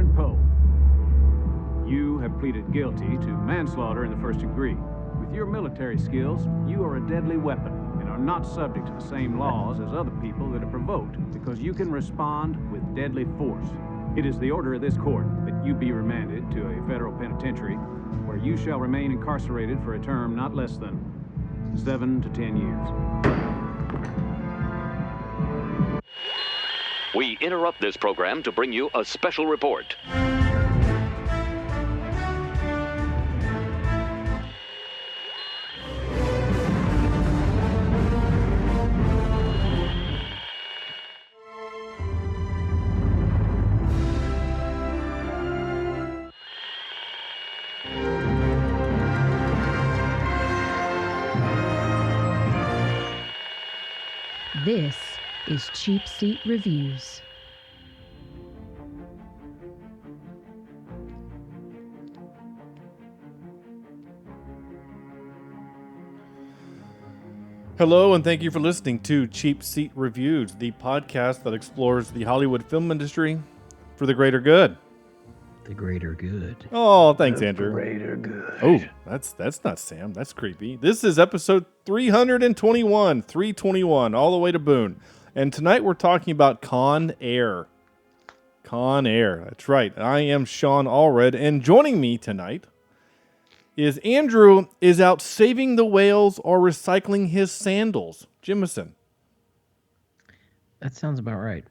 Cameron Poe. You have pleaded guilty to manslaughter in the first degree. With your military skills, you are a deadly weapon and are not subject to the same laws as other people that are provoked because you can respond with deadly force. It is the order of this court that you be remanded to a federal penitentiary where you shall remain incarcerated for a term not less than 7 to 10 years. We interrupt this program to bring you a special report. This is Cheapseat Reviews. Hello, and thank you for listening to Cheapseat Reviews, the podcast that explores the Hollywood film industry for the greater good. The greater good. Oh, thanks, Andrew. Greater good. Oh, that's not Sam. That's creepy. This is episode 321, all the way to Boone. And tonight we're talking about Con Air. Con Air. That's right. I am Sean Allred, and joining me tonight is Andrew is out saving the whales or recycling his sandals. Jimison. That sounds about right.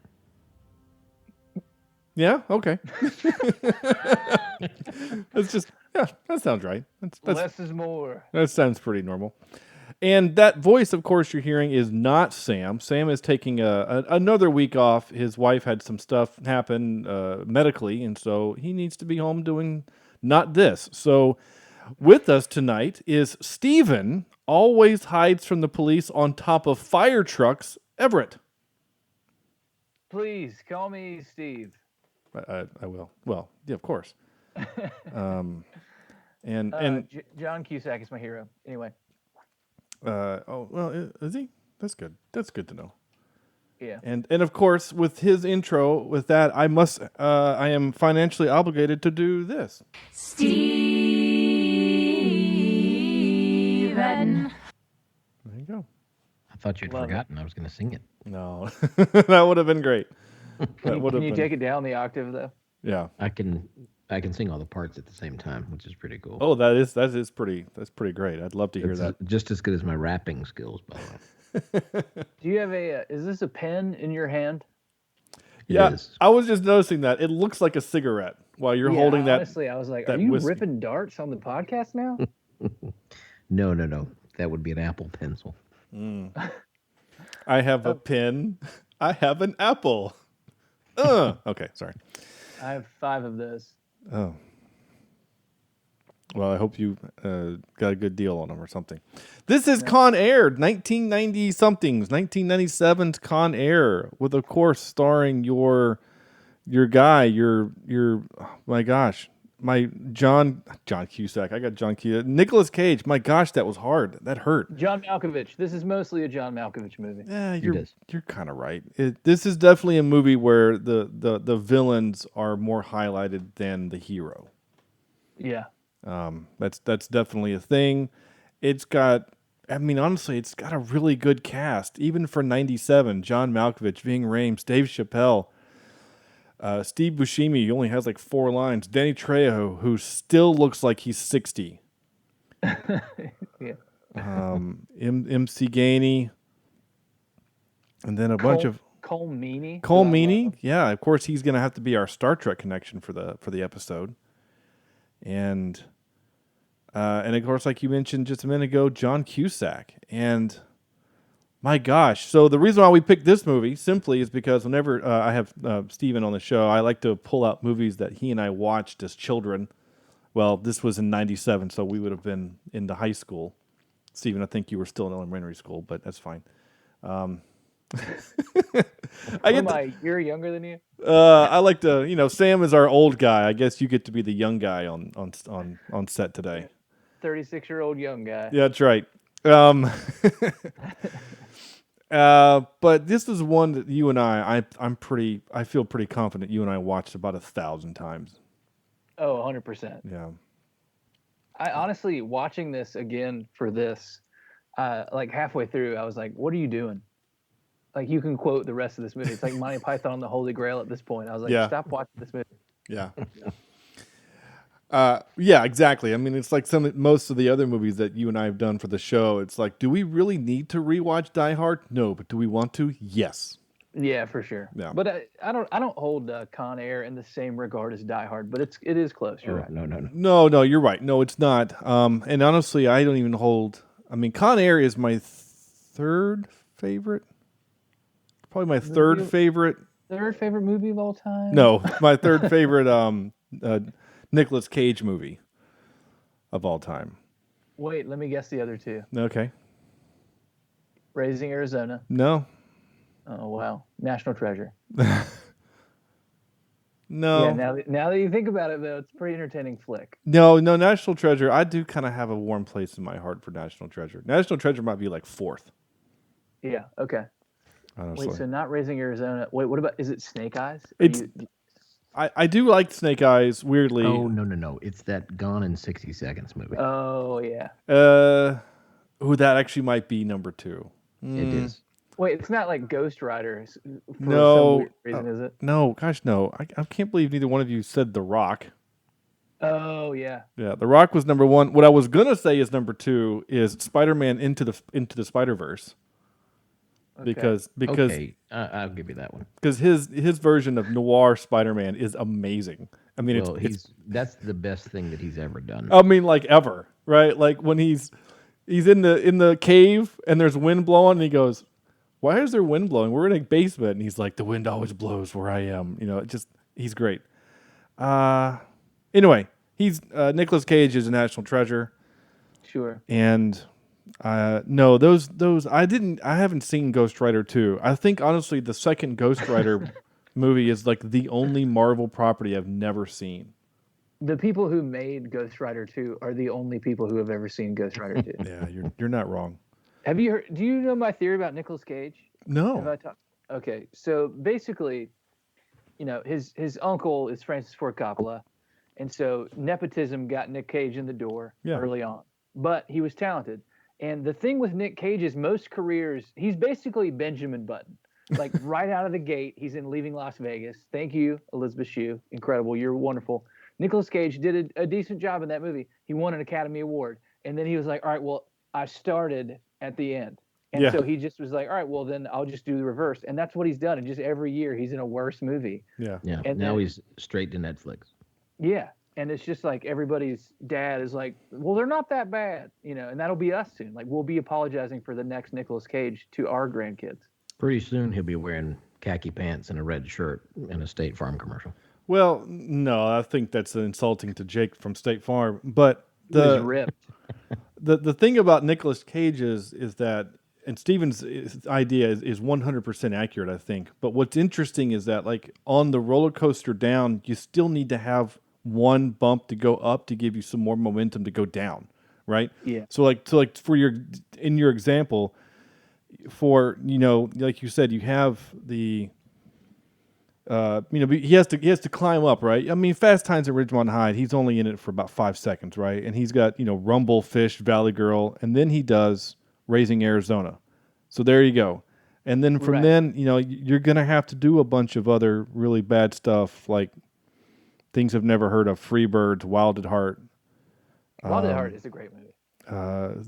Yeah? Okay. That's just, yeah, that sounds right. That's, less is more. That sounds pretty normal. And that voice, of course, you're hearing is not Sam. Sam is taking another week off. His wife had some stuff happen medically, and so he needs to be home doing not this. So with us tonight is Stephen, always hides from the police on top of fire trucks, Everett. Please call me Steve. I will. Well, yeah, of course. And John Cusack is my hero. Anyway. Is he? That's good. That's good to know. Yeah. And of course, with his intro, with that, I am financially obligated to do this. Steven. There you go. I thought you'd forgotten I was going to sing it. No, that would have been great. Can you take it down the octave though? Yeah. I can sing all the parts at the same time, which is pretty cool. Oh, that's pretty great. I'd love to hear that. Just as good as my rapping skills, by the way. Do you have is this a pen in your hand? Yeah, I was just noticing that. It looks like a cigarette while you're holding that. Honestly, I was like, are you whiskey. ripping darts on the podcast now? No. That would be an Apple Pencil. I have a pen. I have an apple. Okay, sorry. I have 5 of those. Oh. Well, I hope you got a good deal on them or something. This is Con Air, 1990-somethings, 1997's Con Air, with, of course, starring your guy, oh my gosh, my John Cusack. I got John Cusack. Nicolas Cage. My gosh, that was hard. That hurt. John Malkovich. This is mostly a John Malkovich movie. Yeah, you're kind of right. This is definitely a movie where the villains are more highlighted than the hero. Yeah. That's definitely a thing. Honestly, it's got a really good cast, even for 97. John Malkovich, Ving Rhames, Dave Chappelle, Steve Buscemi only has like 4 lines. Danny Trejo, who still looks like he's 60. Yeah. MC Gainey, and then a bunch of Cole Meany. Cole Meany, yeah. Of course, he's gonna have to be our Star Trek connection for the episode. And of course, like you mentioned just a minute ago, John Cusack. And my gosh, so the reason why we picked this movie simply is because whenever I have Stephen on the show, I like to pull out movies that he and I watched as children. Well, this was in 97, so we would have been in the high school. Stephen, I think you were still in elementary school, but that's fine. You're younger than you? I like to, Sam is our old guy. I guess you get to be the young guy on set today. 36-year-old young guy. Yeah, that's right. But this is one that you and I feel pretty confident you and I watched about 1,000 times. Oh, 100%. Yeah. I honestly, watching this again for this, like halfway through, I was like, what are you doing? Like, you can quote the rest of this movie. It's like Monty Python and the Holy Grail at this point. I was like, Yeah. stop watching this movie. Yeah. Yeah, exactly. I mean, it's like most of the other movies that you and I have done for the show. It's like, do we really need to rewatch Die Hard? No, but do we want to? Yes. Yeah, for sure. Yeah. But I don't hold Con Air in the same regard as Die Hard, but it is close. You're right. No, you're right. No, it's not. And honestly, I don't even hold. I mean, Con Air is my third favorite. Probably my third favorite. Third favorite movie of all time? No, my third favorite Nicolas Cage movie of all time. Wait, let me guess the other two. Okay. Raising Arizona. No. Oh, wow. National Treasure. No. Yeah, now that you think about it, though, it's a pretty entertaining flick. No, National Treasure. I do kind of have a warm place in my heart for National Treasure. National Treasure might be like fourth. Yeah, okay. Honestly. Wait, so not Raising Arizona. Wait, what about, is it Snake Eyes? I do like Snake Eyes, weirdly. Oh, no. It's that Gone in 60 Seconds movie. Oh, yeah. That actually might be number 2. It is. Wait, it's not like Ghost Rider for no, some weird reason, is it? No, gosh, no. I can't believe neither one of you said The Rock. Oh, yeah. Yeah, The Rock was number 1. What I was gonna say is number 2 is Spider-Man Into the Spider-Verse. Okay. Because okay, I'll give you that one. Because his version of noir Spider-Man is amazing. I mean, that's the best thing that he's ever done. I mean, like ever, right? Like when he's in the cave and there's wind blowing, and he goes, "Why is there wind blowing? We're in a basement." And he's like, "The wind always blows where I am." You know, he's great. Anyway, he's Nicolas Cage is a national treasure. Sure. And no, those I haven't seen Ghost Rider 2. I think honestly the second Ghost Rider movie is like the only Marvel property I've never seen. The people who made Ghost Rider 2 are the only people who have ever seen Ghost Rider 2. Yeah, you're not wrong. Have you heard? Do you know my theory about Nicolas Cage? No. Okay, so basically, you know, his uncle is Francis Ford Coppola, and so nepotism got Nick Cage in the door early on. But he was talented. And the thing with Nick Cage is most careers, he's basically Benjamin Button. Like right out of the gate, he's in Leaving Las Vegas. Thank you, Elizabeth Shue. Incredible. You're wonderful. Nicolas Cage did a decent job in that movie. He won an Academy Award. And then he was like, all right, well, I started at the end. And so he just was like, all right, well, then I'll just do the reverse. And that's what he's done. And just every year he's in a worse movie. Yeah. And now he's straight to Netflix. Yeah. And it's just like everybody's dad is like, well, they're not that bad, you know, and that'll be us soon. Like we'll be apologizing for the next Nicolas Cage to our grandkids. Pretty soon he'll be wearing khaki pants and a red shirt in a State Farm commercial. Well, no, I think that's insulting to Jake from State Farm. But ripped. the thing about Nicolas Cage is that, and Steven's idea is 100% accurate, I think. But what's interesting is that like on the roller coaster down, you still need to have one bump to go up to give you some more momentum to go down, right? Yeah. So like for in your example, for like you said, you have the he has to climb up, right? I mean, Fast Times at Ridgemont High, he's only in it for about 5 seconds, right? And he's got Rumble, Fish, Valley Girl, and then he does Raising Arizona. So there you go. And then from then, you're gonna have to do a bunch of other really bad stuff like Things I've Never Heard of, Freebirds, Wild at Heart. Wild at Heart is a great movie.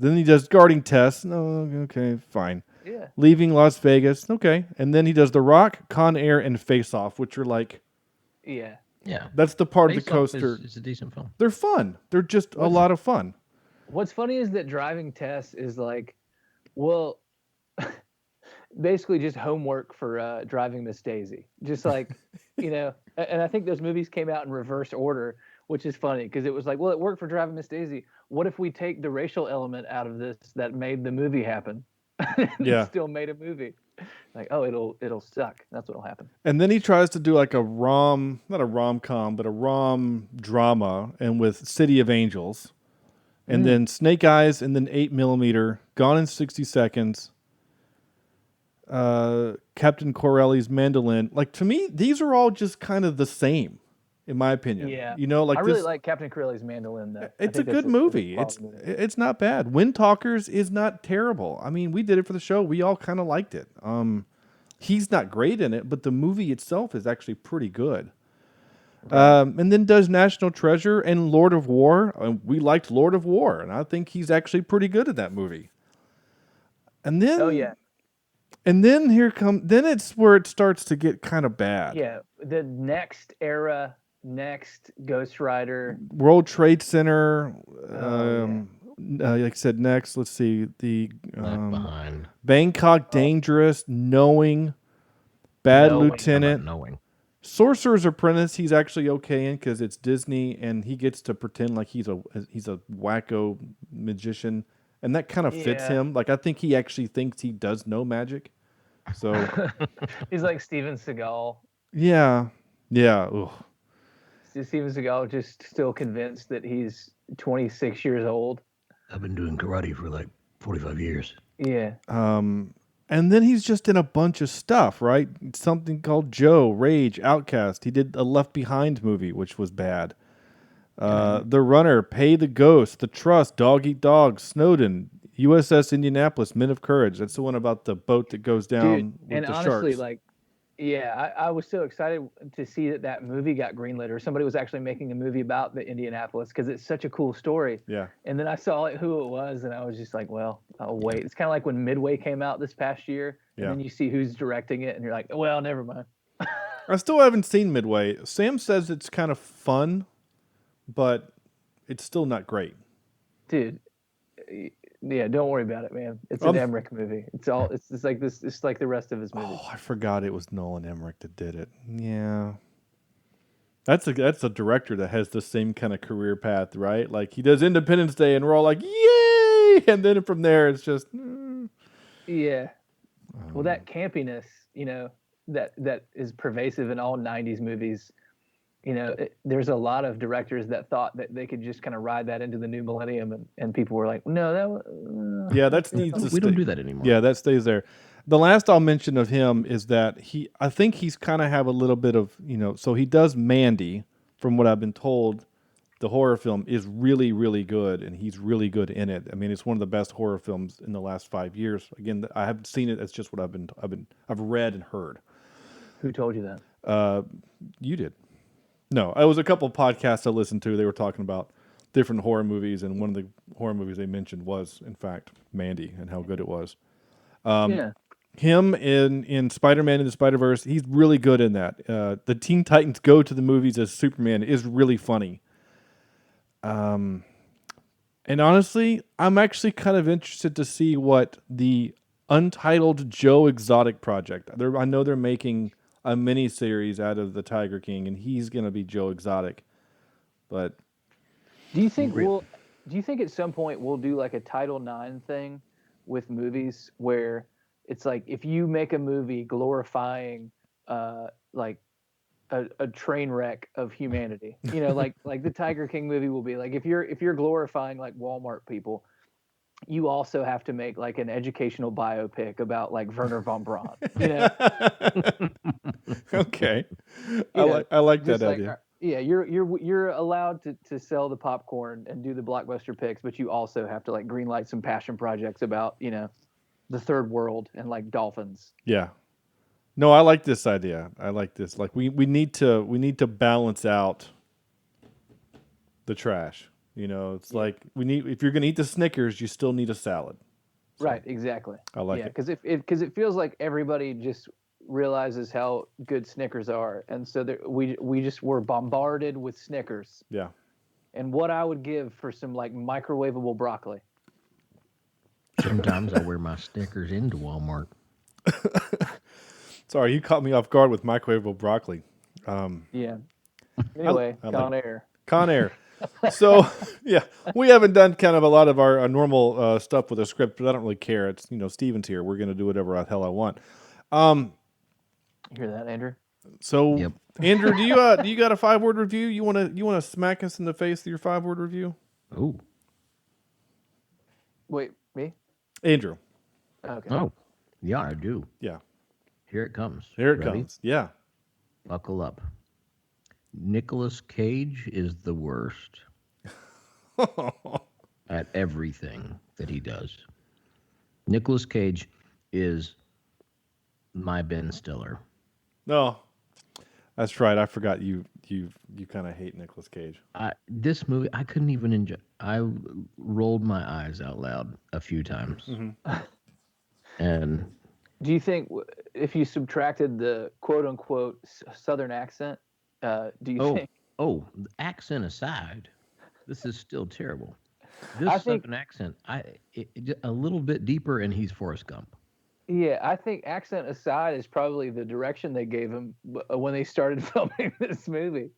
Then he does Guarding Tess. No, okay, fine. Yeah. Leaving Las Vegas. Okay. And then he does The Rock, Con Air, and Face Off, which are like... Yeah. Yeah. That's the part Face of the coaster. It's a decent film. They're fun. They're just a lot of fun. What's funny is that Driving Tess is like, well... basically just homework for Driving Miss Daisy. Just like, and I think those movies came out in reverse order, which is funny because it was like, well, it worked for Driving Miss Daisy. What if we take the racial element out of this that made the movie happen? It still made a movie. Like, oh, it'll suck. That's what'll happen. And then he tries to do like not a rom-com, but a rom drama, and with City of Angels. And then Snake Eyes, and then 8mm, Gone in 60 Seconds. Captain Corelli's mandolin. Like, to me, these are all just kind of the same, in my opinion. Yeah. You know, like I really this, like Captain Corelli's mandolin, though. it's a good movie. It's not bad. Wind Talkers is not terrible. I mean, we did it for the show. We all kind of liked it. He's not great in it, but the movie itself is actually pretty good. And then does National Treasure and Lord of War. We liked Lord of War, and I think he's actually pretty good at that movie. And then, Oh yeah. And then then it's where it starts to get kind of bad. Yeah, the next era, next Ghost Rider, World Trade Center. Like I said, next. Let's see the behind Bangkok Dangerous, Knowing, Bad Lieutenant, Knowing. Sorcerer's Apprentice. He's actually okay in because it's Disney and he gets to pretend like he's a wacko magician, and that kind of fits him. Like, I think he actually thinks he does know magic. So he's like Steven Seagal. Yeah. Ugh. Steven Seagal just still convinced that he's 26 years old. I've been doing karate for like 45 years. Yeah. And then he's just in a bunch of stuff, right? Something called Joe, Rage, Outcast. He did a Left Behind movie, which was bad. The Runner, Pay the Ghost, The Trust, Dog Eat Dog, Snowden, USS Indianapolis, Men of Courage. That's the one about the boat that goes down with and the honestly, sharks. like, yeah, I was so excited to see that movie got greenlit, or somebody was actually making a movie about the Indianapolis, because it's such a cool story. Yeah. And then I saw who it was, and I was just like, well, I'll wait. It's kind of like when Midway came out this past year, and then you see who's directing it, and you're like, well, never mind. I still haven't seen Midway. Sam says it's kind of fun, but it's still not great. Dude, yeah, don't worry about it, man. It's an Emmerich movie. It's like this. It's like the rest of his movies. Oh, I forgot it was Nolan Emmerich that did it. Yeah, that's a director that has the same kind of career path, right? Like, he does Independence Day, and we're all like, yay! And then from there, it's just yeah. Well, that campiness, that is pervasive in all '90s movies. There's a lot of directors that thought that they could just kind of ride that into the new millennium, and people were like, no, that needs to stay. We don't do that anymore. Yeah, that stays there. The last I'll mention of him is that I think he's kind of have a little bit of, so he does Mandy, from what I've been told. The horror film is really, really good, and he's really good in it. I mean, it's one of the best horror films in the last 5 years. Again, I haven't seen it. It's just what I've read and heard. Who told you that? You did. No, it was a couple of podcasts I listened to. They were talking about different horror movies, and one of the horror movies they mentioned was, in fact, Mandy, and how good it was. Him in Spider-Man and the Spider-Verse, he's really good in that. The Teen Titans Go to the Movies as Superman is really funny. And honestly, I'm actually kind of interested to see what the Untitled Joe Exotic project. I know they're making a mini series out of the Tiger King, and he's going to be Joe Exotic. But do you think at some point we'll do like a Title IX thing with movies, where it's like, if you make a movie glorifying like a train wreck of humanity, like the Tiger King movie will be like, if you're glorifying like Walmart people, you also have to make like an educational biopic about like Werner von Braun. Okay, I like that idea. Yeah, you're allowed to sell the popcorn and do the blockbuster picks, but you also have to like greenlight some passion projects about the third world and like dolphins. Yeah. No, I like this idea. I like this. Like, we need to balance out the trash. It's like, if you're going to eat the Snickers, you still need a salad. So, right, exactly. I like it. Because it feels like everybody just realizes how good Snickers are, and so we just were bombarded with Snickers. Yeah. And what I would give for some like microwavable broccoli. Sometimes I wear my Snickers into Walmart. Sorry, you caught me off guard with microwavable broccoli. Yeah. Anyway, Con Air. So, yeah, we haven't done kind of a lot of our normal stuff with a script, but I don't really care. It's, Steven's here. We're going to do whatever the hell I want. You hear that, Andrew? So, yep. Andrew, do you got a 5-word review? You want to smack us in the face with your 5-word review? Ooh. Wait, me? Andrew. Okay. Oh. Yeah, I do. Yeah. Here it comes. Here it Ready? comes. Yeah. Buckle up. Nicolas Cage is the worst at everything that he does. Nicolas Cage is my Ben Stiller. No, that's right. I forgot you kind of hate Nicolas Cage. This movie, I couldn't even enjoy. I rolled my eyes out loud a few times. Mm-hmm. And do you think if you subtracted the quote unquote Southern accent, do you think? Oh, accent aside, this is still terrible. This I think- Southern accent, a little bit deeper, and he's Forrest Gump. Yeah, I think accent aside is probably the direction they gave him when they started filming this movie.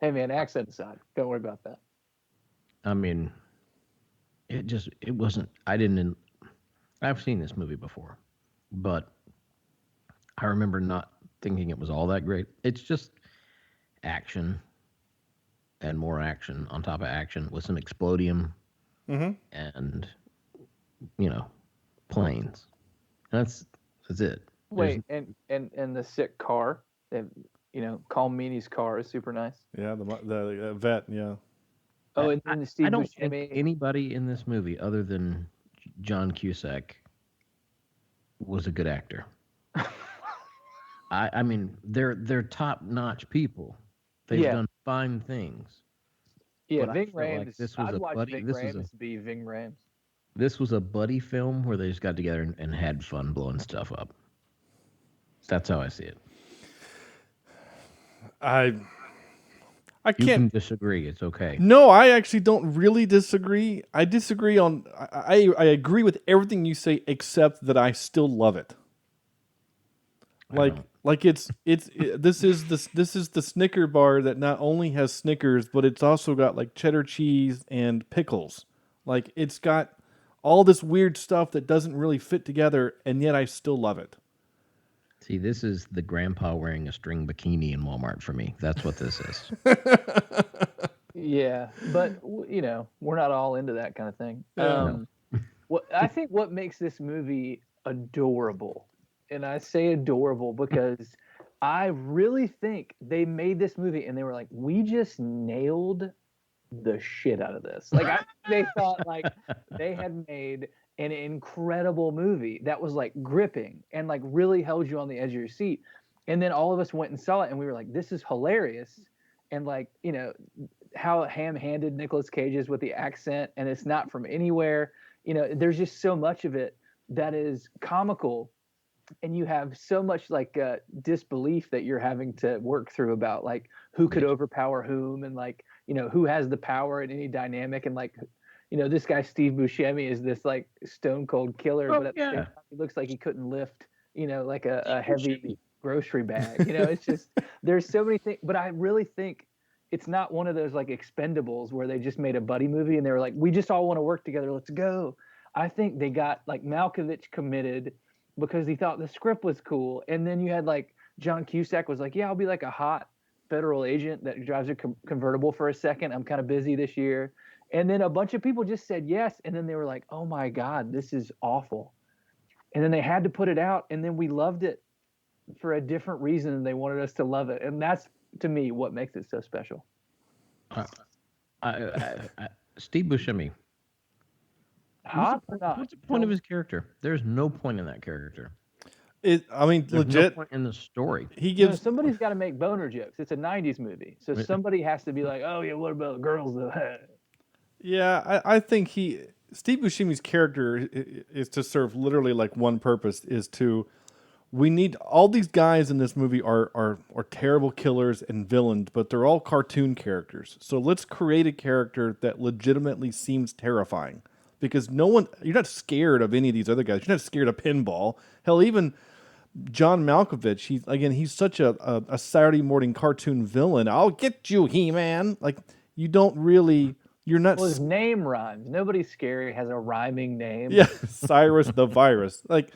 Hey man, accent aside, don't worry about that. I mean, it wasn't. I've seen this movie before, but I remember not thinking it was all that great. It's just action and more action on top of action with some explodium and, planes. That's it. Wait, and the sick car, Calm Meany's car is super nice. Yeah, the vet. Yeah. Oh, and then Steve I don't Buscemi. think anybody in this movie other than John Cusack was a good actor. I mean, they're top-notch people. They've done fine things. Yeah, but I Ving felt like Rhames. this was I'd a watch buddy- Ving this was Rhames be Ving Rhames. This was a buddy film where they just got together and had fun blowing stuff up. That's how I see it. I You can't can disagree. It's okay. No, I actually don't really disagree. I disagree on. I agree with everything you say, except that I still love it. This is the Snicker bar that not only has Snickers, but it's also got like cheddar cheese and pickles. Like it's got all this weird stuff that doesn't really fit together, and yet I still love it. See, this is the grandpa wearing a string bikini in Walmart for me. That's what this is. Yeah, but we're not all into that kind of thing. I think what makes this movie adorable, and I say adorable because I really think they made this movie and they were like, we just nailed the shit out of this. Like they thought like they had made an incredible movie that was like gripping and like really held you on the edge of your seat. And then all of us went and saw it and we were like, this is hilarious. And like, how ham-handed Nicolas Cage is with the accent, and it's not from anywhere. There's just so much of it that is comical, and you have so much like disbelief that you're having to work through about like who could overpower whom, and like who has the power in any dynamic, and like this guy Steve Buscemi is this like stone cold killer, but at the same time, he looks like he couldn't lift like a heavy grocery bag. It's just there's so many things, but I really think it's not one of those like Expendables where they just made a buddy movie and they were like, we just all want to work together, let's go. I think they got like Malkovich committed because he thought the script was cool, and then you had like John Cusack was like, yeah, I'll be like a hot federal agent that drives a convertible for a second, I'm kind of busy this year. And then a bunch of people just said yes, and then they were like, oh my god, this is awful. And then they had to put it out, and then we loved it for a different reason than they wanted us to love it. And that's, to me, what makes it so special. Steve Buscemi. Hot or not? What's the point of his character? There's no point in that character. There's legit. No point in the story. He gives. Somebody's got to make boner jokes. It's a '90s movie, so somebody has to be like, "Oh yeah, what about girls though?" Yeah, I think Steve Buscemi's character is to serve literally like one purpose, is to. We need all these guys in this movie are terrible killers and villains, but they're all cartoon characters. So let's create a character that legitimately seems terrifying, because you're not scared of any of these other guys. You're not scared of Pinball. Hell, even John Malkovich, he's such a Saturday morning cartoon villain. I'll get you, He-Man. Like you're not. Well, his name rhymes. Nobody's scary has a rhyming name. Yeah, Cyrus the Virus. Like.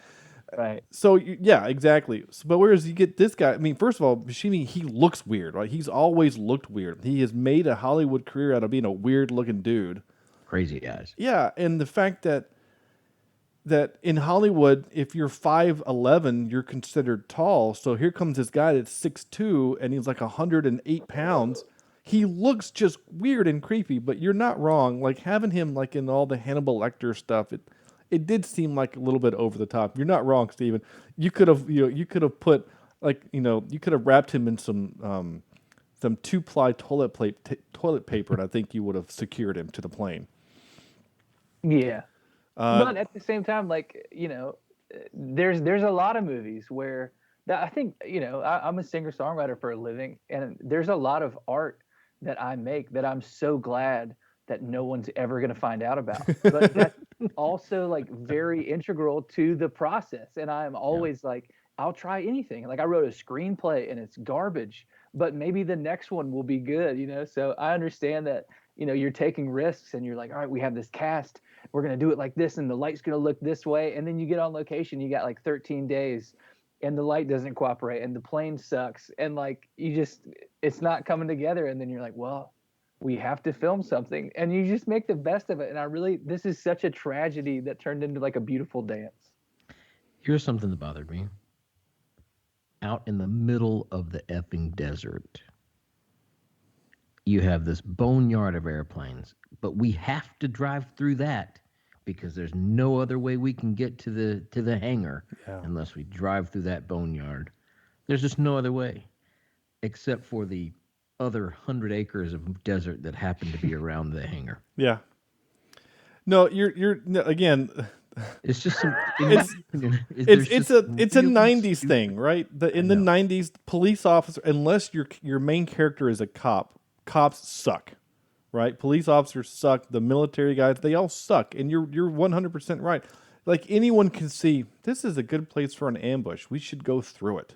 Right. So yeah, exactly. But whereas you get this guy, I mean, first of all, Buscemi, he looks weird, right? He's always looked weird. He has made a Hollywood career out of being a weird looking dude. Crazy eyes. Yeah, and the fact that that in Hollywood, if you're 5'11", you're considered tall. So here comes this guy that's 6'2", and he's like 108 pounds. He looks just weird and creepy, but you're not wrong. Like having him like in all the Hannibal Lecter stuff, it did seem like a little bit over the top. You're not wrong, Stephen. You could have put like you could have wrapped him in some 2-ply toilet paper, and I think you would have secured him to the plane. Yeah. But at the same time, like, there's a lot of movies where that I think, I'm a singer-songwriter for a living, and there's a lot of art that I make that I'm so glad that no one's ever going to find out about. But that's also like very integral to the process. And I'm always like, I'll try anything. Like I wrote a screenplay and it's garbage, but maybe the next one will be good, So I understand that, you're taking risks and you're like, all right, we have this cast. We're going to do it like this and the light's going to look this way. And then you get on location, you got like 13 days and the light doesn't cooperate and the plane sucks. And like, it's not coming together. And then you're like, well, we have to film something, and you just make the best of it. And this is such a tragedy that turned into like a beautiful dance. Here's something that bothered me. Out in the middle of the effing desert, you have this boneyard of airplanes, but we have to drive through that because there's no other way we can get to the hangar unless we drive through that boneyard. There's just no other way, except for the other 100 acres of desert that happen to be around the hangar. Yeah. No, you're again. It's just some. It's a 90s thing, right? In the 90s, police officer, unless your main character is a cop, cops suck, right? Police officers suck. The military guys, they all suck, and you're 100% right. Like anyone can see, this is a good place for an ambush. We should go through it.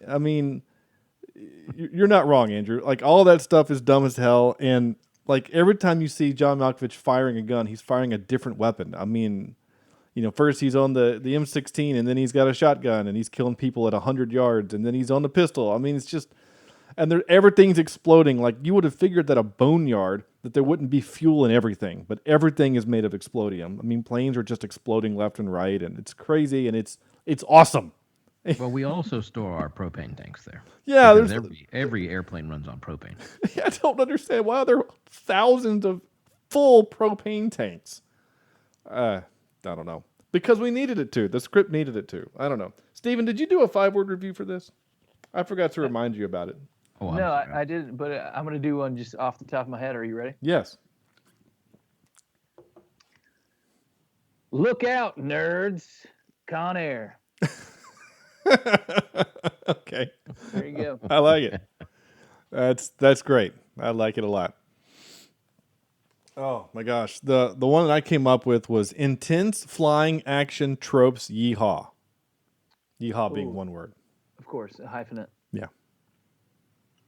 I mean, you're not wrong, Andrew. Like all that stuff is dumb as hell, and like every time you see John Malkovich firing a gun, he's firing a different weapon. I mean, first he's on the M16, and then he's got a shotgun, and he's killing people at 100 yards, and then he's on the pistol. I mean, it's just, and everything's exploding. Like you would have figured that a boneyard, that there wouldn't be fuel in everything, but everything is made of explodium. I mean, planes are just exploding left and right, and it's crazy, and it's awesome. Well, we also store our propane tanks there. Yeah, there's every airplane runs on propane. I don't understand why there are thousands of full propane tanks. I don't know. Because we needed it to. The script needed it to. I don't know. Stephen, did you do a 5-word review for this? I forgot to remind you about it. Oh, no, I didn't, but I'm going to do one just off the top of my head. Are you ready? Yes. Look out, nerds. Con Air. Okay. There you go. I like it. That's great. I like it a lot. Oh my gosh. The one that I came up with was intense flying action tropes yeehaw. Yeehaw being one word. Of course, a hyphenate. Yeah.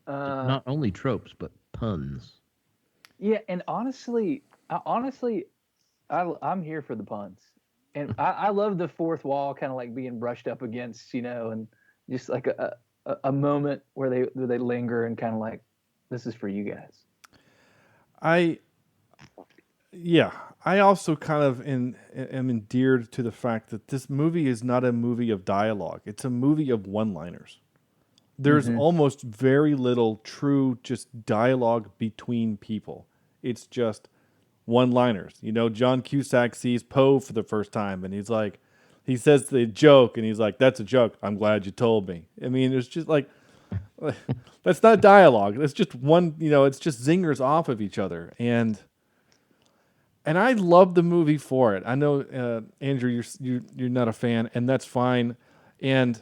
Not only tropes, but puns. Yeah, and honestly, I'm here for the puns. And I love the fourth wall kind of like being brushed up against, and just like a moment where they linger and kind of like, this is for you guys. I also kind of am endeared to the fact that this movie is not a movie of dialogue. It's a movie of one-liners. There's almost very little true just dialogue between people. It's just one-liners. John Cusack sees Poe for the first time, and he's like, he says the joke, and he's like, "That's a joke. I'm glad you told me." I mean, it's just like, that's not dialogue. It's just one. It's just zingers off of each other, and I love the movie for it. I know, Andrew, you're not a fan, and that's fine. And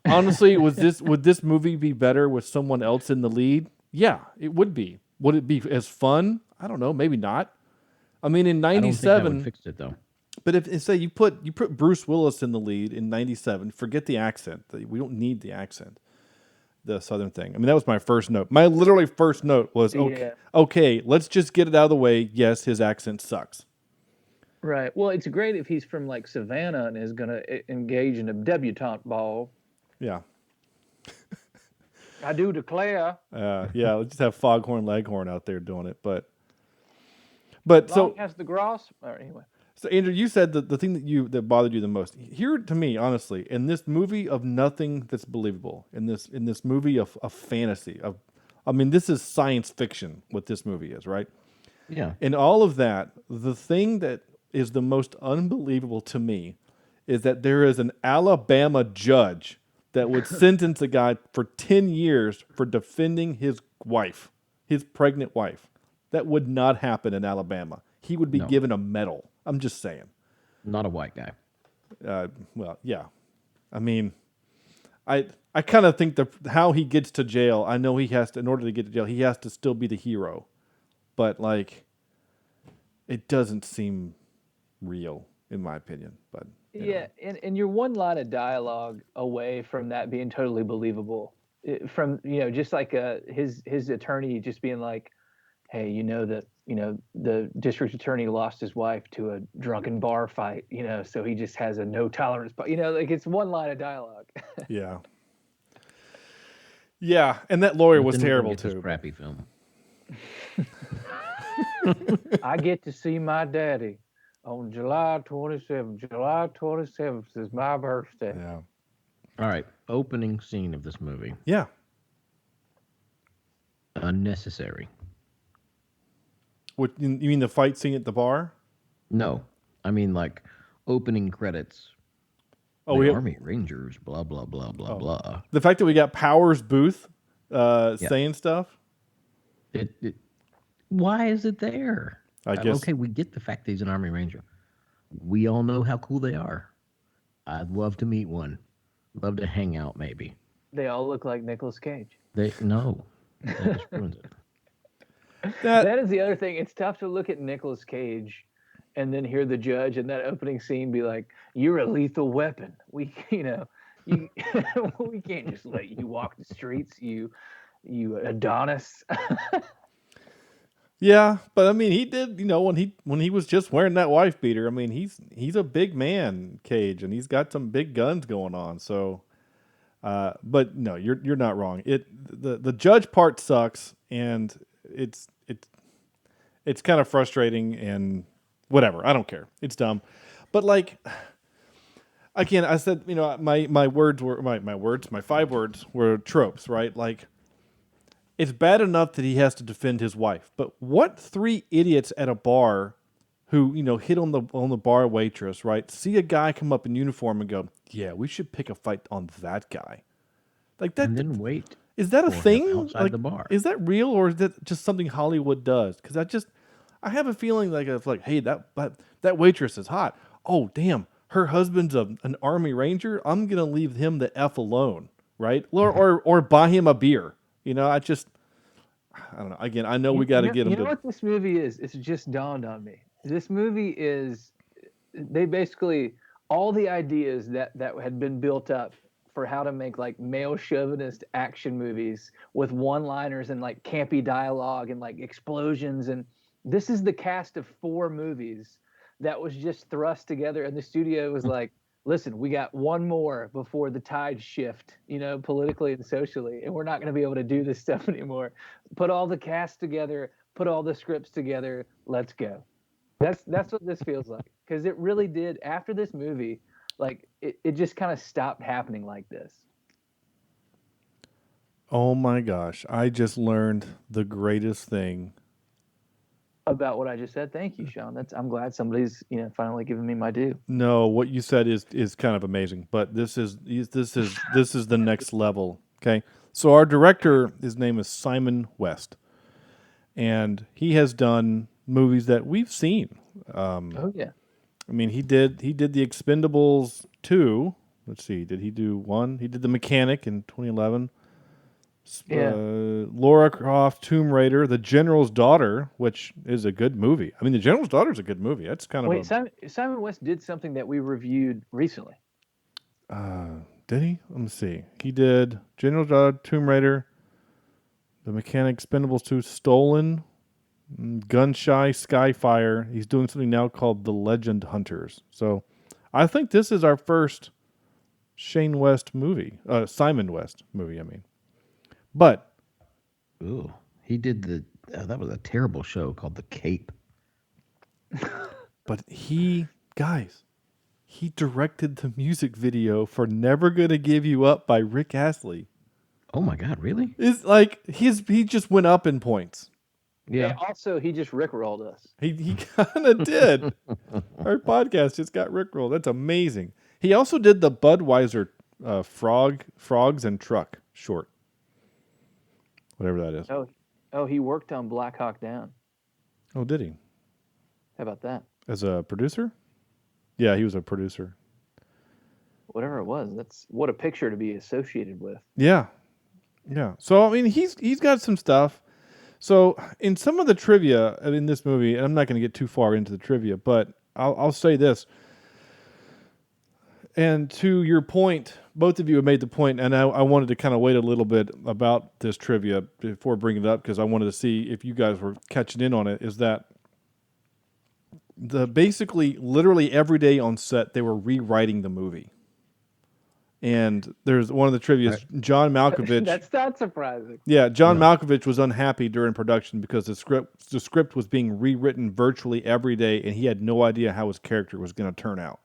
honestly, would this movie be better with someone else in the lead? Yeah, it would be. Would it be as fun? I don't know. Maybe not. I mean, in '97, I don't think that would fix it though. But if say you put Bruce Willis in the lead in '97, forget the accent. We don't need the accent, the Southern thing. I mean, that was my first note. My literally first note was, okay, let's just get it out of the way. Yes, his accent sucks. Right. Well, it's great if he's from like Savannah and is going to engage in a debutante ball. Yeah. I do declare. Yeah, let's just have Foghorn Leghorn out there doing it, but Long so has the grass. All right, anyway. So Andrew, you said the thing that bothered you the most. Here, to me, honestly, in this movie of nothing that's believable, in this movie of fantasy, this is science fiction. What this movie is, right? Yeah. In all of that, the thing that is the most unbelievable to me is that there is an Alabama judge that would sentence a guy for 10 years for defending his wife, his pregnant wife. That would not happen in Alabama. He would be given a medal. I'm just saying. Not a white guy. Well, yeah. I mean, I kind of think how he gets to jail, I know he has to, in order to get to jail, he has to still be the hero. But, like, it doesn't seem real, in my opinion. But yeah, and you're one line of dialogue away from that being totally believable. From, just like his attorney just being like, hey, the district attorney lost his wife to a drunken bar fight, so he just has a no tolerance. But, like, it's one line of dialogue. Yeah. Yeah, and that lawyer But was then we're gonna terrible get this too. crappy film. I get to see my daddy on July 27th. July 27th is my birthday. Yeah. All right. Opening scene of this movie. Yeah. Unnecessary. What you mean the fight scene at the bar? No. I mean, like, opening credits. Oh, the Army Rangers, blah, blah, blah, blah, blah. The fact that we got Powers Booth saying stuff. Why is it there? I guess. Okay, we get the fact that he's an Army Ranger. We all know how cool they are. I'd love to meet one. Love to hang out, maybe. They all look like Nicolas Cage. No. That just ruins it. That is the other thing. It's tough to look at Nicolas Cage and then hear the judge in that opening scene be like, "You're a lethal weapon. We, we can't just let you walk the streets, you Adonis." Yeah, but I mean, he did. When he was just wearing that wife beater. I mean, he's a big man, Cage, and he's got some big guns going on. So, but no, you're not wrong. The judge part sucks, and it's kind of frustrating and whatever. I don't care. It's dumb, but like, again, I said, my 5 words were tropes, right? Like, it's bad enough that he has to defend his wife, but what 3 idiots at a bar who, hit on the bar waitress, right? See a guy come up in uniform and go, "Yeah, we should pick a fight on that guy." Like that. And then wait. Is that a thing? Outside the bar. Is that real, or is that just something Hollywood does? Because I have a feeling like, hey, that waitress is hot. Oh, damn, her husband's an Army Ranger. I'm gonna leave him the F alone, right? Or buy him a beer. I don't know. Again, I know we got to get him. You know what this movie is? It's just dawned on me. This movie is, they basically, all the ideas that had been built up for how to make like male chauvinist action movies with one-liners and like campy dialogue and like explosions, and this is the cast of 4 movies that was just thrust together, and the studio was like, listen, we got one more before the tides shift, politically and socially, and we're not going to be able to do this stuff anymore. Put all the cast together, put all the scripts together, let's go. That's what this feels like, because it really did. After this movie, like it just kind of stopped happening like this. Oh my gosh, I just learned the greatest thing about what I just said. Thank you, Sean. I'm glad somebody's finally giving me my due. No, what you said is kind of amazing, but this is the next level. Okay, so our director, his name is Simon West, and he has done movies that we've seen. Oh yeah, I mean, he did The Expendables 2. Let's see, did he do 1? He did The Mechanic in 2011. Yeah. Lara Croft, Tomb Raider, The General's Daughter, which is a good movie. I mean, The General's Daughter is a good movie. That's kind of Simon West did something that we reviewed recently. Did he? Let me see. He did General's Daughter, Tomb Raider, The Mechanic, Expendables 2, Stolen, Gun-Shy, Skyfire. He's doing something now called The Legend Hunters. So I think this is our first Simon West movie, I mean. But ooh, he did that was a terrible show called The Cape. But guys, he directed the music video for "Never Gonna Give You Up" by Rick Astley. Oh my God, really? It's like he just went up in points. Yeah. And also, he just rickrolled us. He kind of did. Our podcast just got rickrolled. That's amazing. He also did the Budweiser Frogs and Truck short. Whatever that is. Oh, he worked on Black Hawk Down. Oh, did he? How about that? As a producer? Yeah, he was a producer. Whatever it was, that's what a picture to be associated with. Yeah. Yeah. So, I mean, he's got some stuff. So, in some of the trivia in this movie, and I'm not going to get too far into the trivia, but I'll say this. And to your point, both of you have made the point, and I wanted to kind of wait a little bit about this trivia before bringing it up because I wanted to see if you guys were catching in on it, is that basically literally every day on set they were rewriting the movie. And there's one of the trivia, John Malkovich. That's not surprising. Yeah, John Malkovich was unhappy during production because the script was being rewritten virtually every day, and he had no idea how his character was going to turn out.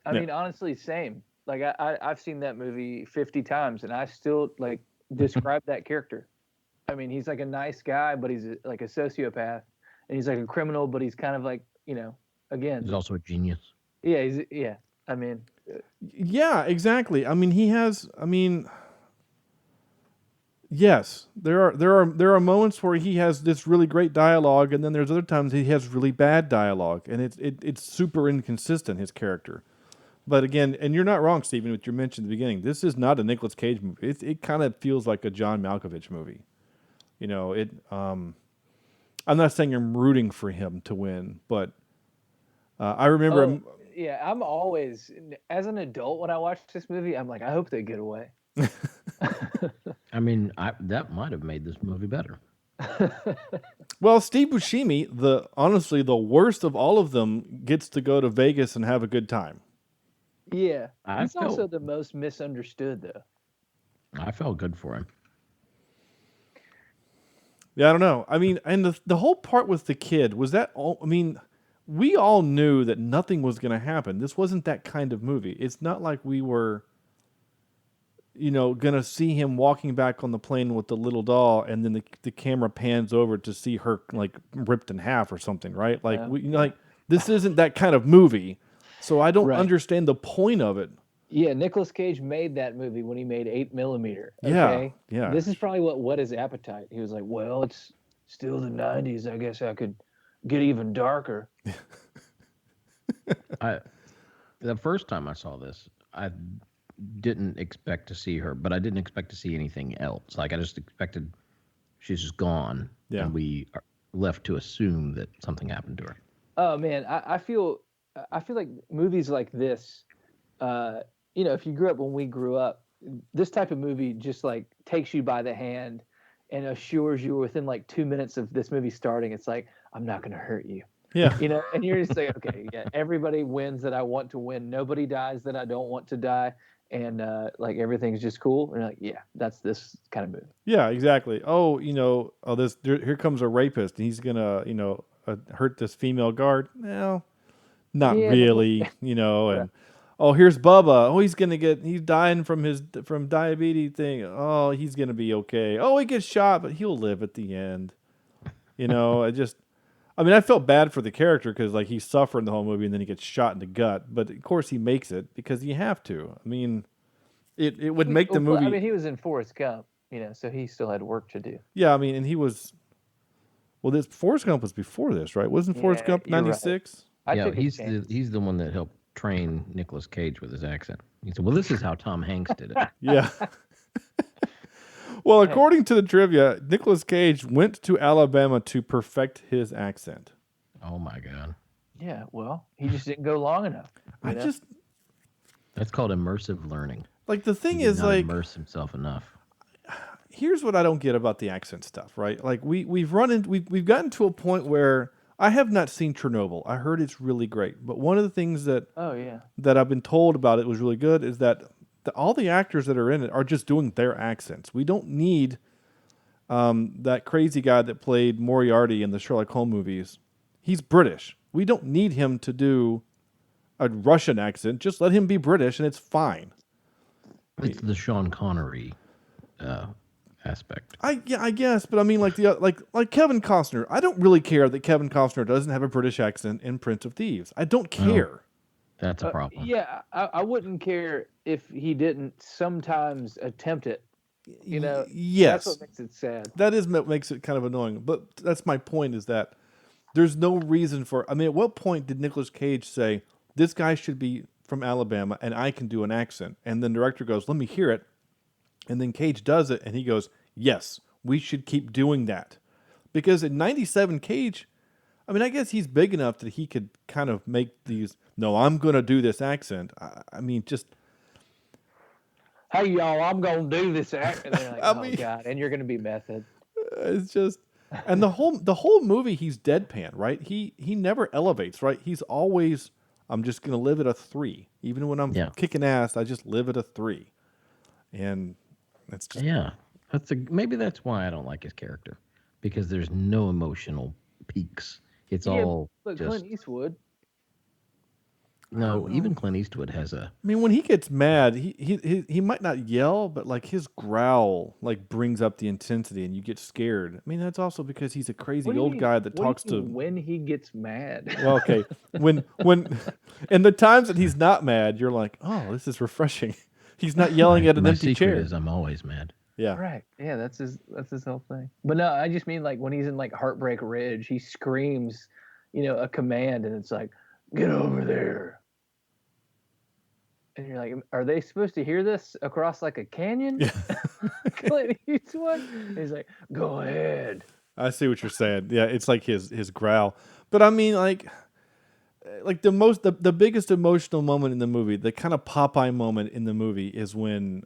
I mean, honestly, same. Like I've seen that movie 50 times, and I still like describe that character. I mean, he's like a nice guy, but he's like a sociopath, and he's like a criminal, but he's kind of like, again. He's also a genius. Yeah, I mean. Yeah, exactly. I mean, yes, there are moments where he has this really great dialogue, and then there's other times he has really bad dialogue, and it's super inconsistent, his character. But again, and you're not wrong, Stephen, what you mentioned at the beginning. This is not a Nicolas Cage movie. It kind of feels like a John Malkovich movie. I'm not saying I'm rooting for him to win, but I remember. Yeah, I'm always, as an adult, when I watch this movie, I'm like, I hope they get away. I mean, that might have made this movie better. Well, Steve Buscemi, honestly, the worst of all of them, gets to go to Vegas and have a good time. Yeah, he's also the most misunderstood, though. I felt good for him. Yeah, I don't know. I mean, and the whole part with the kid, was that all? I mean, we all knew that nothing was going to happen. This wasn't that kind of movie. It's not like we were, going to see him walking back on the plane with the little doll, and then the camera pans over to see her like ripped in half or something, right? Like this isn't that kind of movie. So I don't understand the point of it. Yeah, Nicolas Cage made that movie when he made 8mm. Okay? Yeah. This is probably what his appetite. He was like, well, it's still the 90s. I guess I could get even darker. The first time I saw this, I didn't expect to see her, but I didn't expect to see anything else. Like I just expected she's just gone, and we are left to assume that something happened to her. Oh man, I feel like movies like this, if you grew up when we grew up, this type of movie just like takes you by the hand and assures you within like 2 minutes of this movie starting, it's like, I'm not going to hurt you. Yeah. And you're just like, okay, yeah, everybody wins that I want to win. Nobody dies that I don't want to die. And like everything's just cool. And you're like, yeah, that's this kind of movie. Yeah, exactly. Oh, here comes a rapist. And he's going to, hurt this female guard. No. Not really, and here's Bubba. Oh, he's dying from diabetes thing. Oh, he's gonna be okay. Oh, he gets shot, but he'll live at the end. I felt bad for the character because like he's suffering the whole movie and then he gets shot in the gut. But of course he makes it because you have to. I mean, it would make the movie. I mean, he was in Forrest Gump, so he still had work to do. Yeah, I mean, and he was. Well, this Forrest Gump was before this, right? Wasn't Forrest Gump 96? Right. Yeah, he's the one that helped train Nicolas Cage with his accent. He said, "Well, this is how Tom Hanks did it." Yeah. Well, according to the trivia, Nicolas Cage went to Alabama to perfect his accent. Oh my God. Yeah, well, he just didn't go long enough. That's called immersive learning. Like the thing He is, did not like, immerse himself enough. Here's what I don't get about the accent stuff, right? Like we've gotten to a point where I have not seen Chernobyl. I heard it's really great, but one of the things that that I've been told about it was really good is that all the actors that are in it are just doing their accents. We don't need that crazy guy that played Moriarty in the Sherlock Holmes movies. He's British. we don't need him to do a Russian accent. Just let him be British, and it's fine. It's the Sean Connery aspect. I guess, but I mean, like Kevin Costner. I don't really care that Kevin Costner doesn't have a British accent in Prince of Thieves. I don't care. That's a problem. Yeah, I wouldn't care if he didn't sometimes attempt it. You know, yes, that's what makes it sad. That is what makes it kind of annoying. But that's my point, is that there's no reason for. I mean, at what point did Nicolas Cage say this guy should be from Alabama and I can do an accent? And then the director goes, "Let me hear it." And then Cage does it, and he goes, "Yes, we should keep doing that." Because in '97, Cage, I mean, I guess he's big enough that he could kind of make these. No, I'm going to do this accent. I mean, just. Hey y'all, I'm gonna do this act, and they're like, "Oh God!" And you're gonna be method. It's just, and the whole movie, he's deadpan, right? He never elevates, right? He's always, I'm just gonna live at a 3, even when I'm kicking ass. I just live at a 3, and that's just maybe that's why I don't like his character, because there's no emotional peaks. It's all but just Clint Eastwood. No, even Clint Eastwood has a. I mean, when he gets mad, he might not yell, but like his growl like brings up the intensity, and you get scared. I mean, that's also because he's a crazy old guy that talks to. When he gets mad. Well, okay, when and the times that he's not mad, you're like, oh, this is refreshing. He's not yelling at an empty chair. Is I'm always mad. Yeah. Right. Yeah, that's his whole thing. But no, I just mean like when he's in like Heartbreak Ridge, he screams, a command, and it's like, "Get over there." And you're like, are they supposed to hear this across like a canyon? Yeah. Clint Eastwood? He's like, "Go ahead." I see what you're saying. Yeah, it's like his growl. But I mean, like the biggest emotional moment in the movie, the kind of Popeye moment in the movie, is when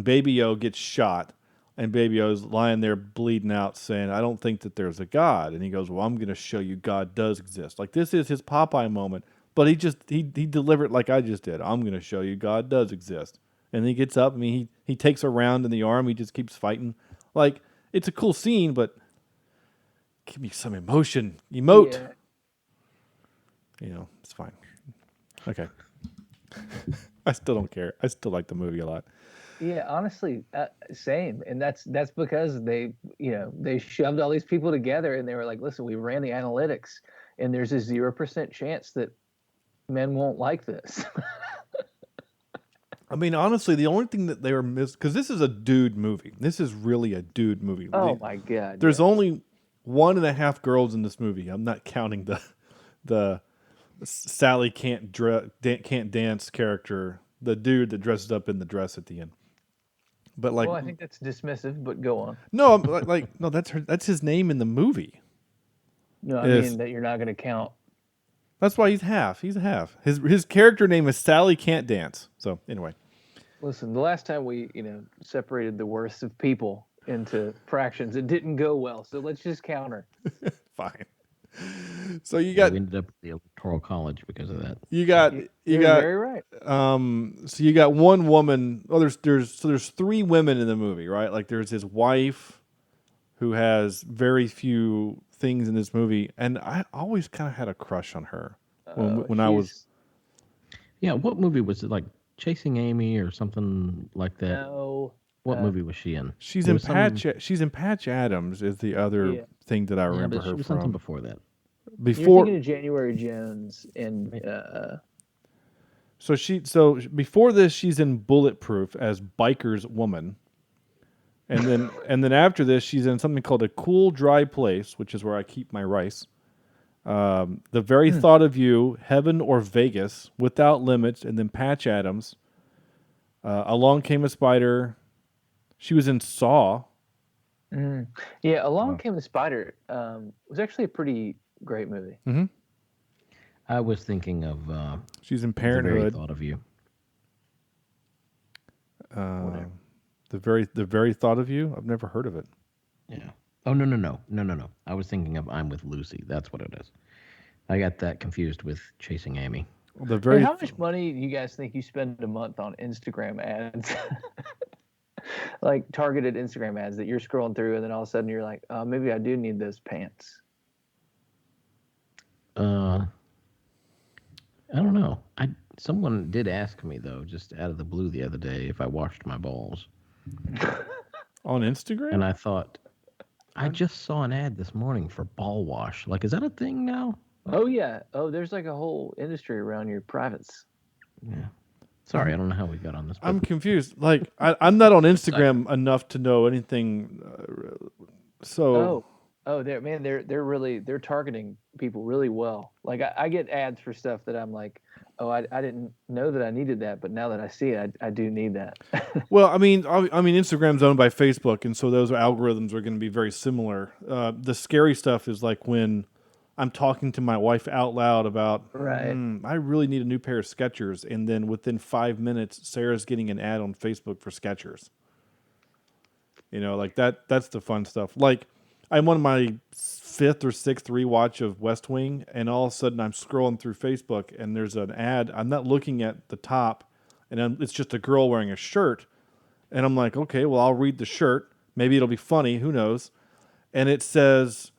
Baby O gets shot, and Baby O's lying there bleeding out, saying, "I don't think that there's a God." And he goes, "Well, I'm going to show you God does exist." Like, this is his Popeye moment. But he delivered it like I just did. "I'm going to show you God does exist." And he gets up. I mean, he takes a round in the arm. He just keeps fighting. Like, it's a cool scene, but give me some emotion. Emote. Yeah. It's fine. Okay. I still don't care. I still like the movie a lot. Yeah, honestly, same. And that's because they shoved all these people together, and they were like, "Listen, we ran the analytics, and there's a 0% chance that men won't like this." I mean, honestly, the only thing that they were missing, because this is a dude movie. This is really a dude movie. Oh my God! There's only 1.5 girls in this movie. I'm not counting the Sally can't dance character, the dude that dresses up in the dress at the end. But like, well, I think that's dismissive. But go on. No, no, that's his name in the movie. No, I mean that you're not going to count. That's why he's half. He's a half. His character name is Sally Can't Dance. So anyway. Listen, the last time we, separated the worst of people into fractions, it didn't go well. So let's just counter. Fine. So we ended up at the Electoral College because of that. You're very right. So you got one woman. Oh, there's 3 women in the movie, right? Like, there's his wife, who has very few things in this movie, and I always kind of had a crush on her when I was. Yeah, what movie was it? Like Chasing Amy or something like that? No. What movie was she in? She's in Patch Adams is the other thing that I remember her she was from. Something before that. You're thinking of January Jones and. So before this, she's in Bulletproof as Biker's Woman, and then after this, she's in something called A Cool Dry Place, which is where I keep my rice. The Very Thought of You, Heaven or Vegas, Without Limits, and then Patch Adams. Along Came a Spider. She was in Saw. Yeah, Along Came a Spider was actually a pretty great movie. Mm-hmm. I was thinking of. She's in Parenthood. The Very Thought of You. The very Thought of You. I've never heard of it. Yeah. Oh no. I was thinking of I'm with Lucy. That's what it is. I got that confused with Chasing Amy. Hey, how much money do you guys think you spend a month on Instagram ads? Like targeted Instagram ads that you're scrolling through, and then all of a sudden you're like, "Oh, maybe I do need those pants." I don't know. Someone did ask me though, just out of the blue the other day, if I washed my balls, On Instagram? and I thought, I just saw an ad this morning for ball wash. Like, is that a thing now? Oh yeah. Oh, there's like a whole industry around your privates. Yeah. Sorry, I don't know how we got on this. But I'm confused. Like, I'm not on Instagram enough to know anything. They're targeting people really well. Like I get ads for stuff that I'm like, oh, I didn't know that I needed that, but now that I see it, I do need that. Well, I mean, Instagram's owned by Facebook, and so those algorithms are going to be very similar. The scary stuff is like when I'm talking to my wife out loud about, Right. I really need a new pair of Skechers, and then within 5 minutes, Sarah's getting an ad on Facebook for Skechers. You know, like that's the fun stuff. Like, I'm on my 5th or 6th rewatch of West Wing, and all of a sudden I'm scrolling through Facebook, and there's an ad. I'm not looking at the top, and it's just a girl wearing a shirt. And I'm like, okay, well, I'll read the shirt. Maybe it'll be funny. Who knows? And it says,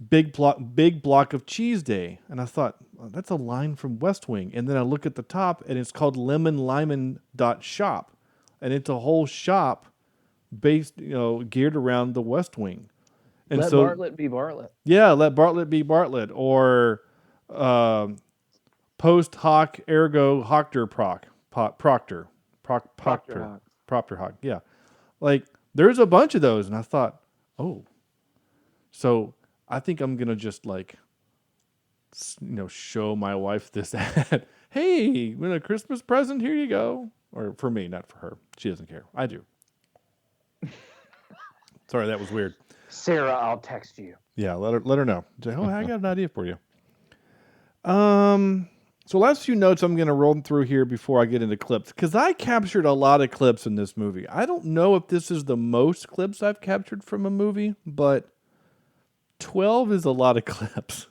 big block of cheese day. And I thought, well, that's a line from West Wing. And then I look at the top, and it's called lemonlyman.shop. And it's a whole shop based, geared around the West Wing. And let Bartlett be Bartlett. Yeah, let Bartlett be Bartlett. Or post hoc ergo hoctor proctor. Proctor hoc. Yeah. Like, there's a bunch of those. And I thought, oh. So I think I'm going to just, like, show my wife this ad. Hey, win a Christmas present. Here you go. Or for me, not for her. She doesn't care. I do. Sorry, that was weird. Sarah, I'll text you. Yeah, let her know. Say, oh, I got an idea for you. So last few notes I'm going to roll through here before I get into clips, because I captured a lot of clips in this movie. I don't know if this is the most clips I've captured from a movie, but 12 is a lot of clips.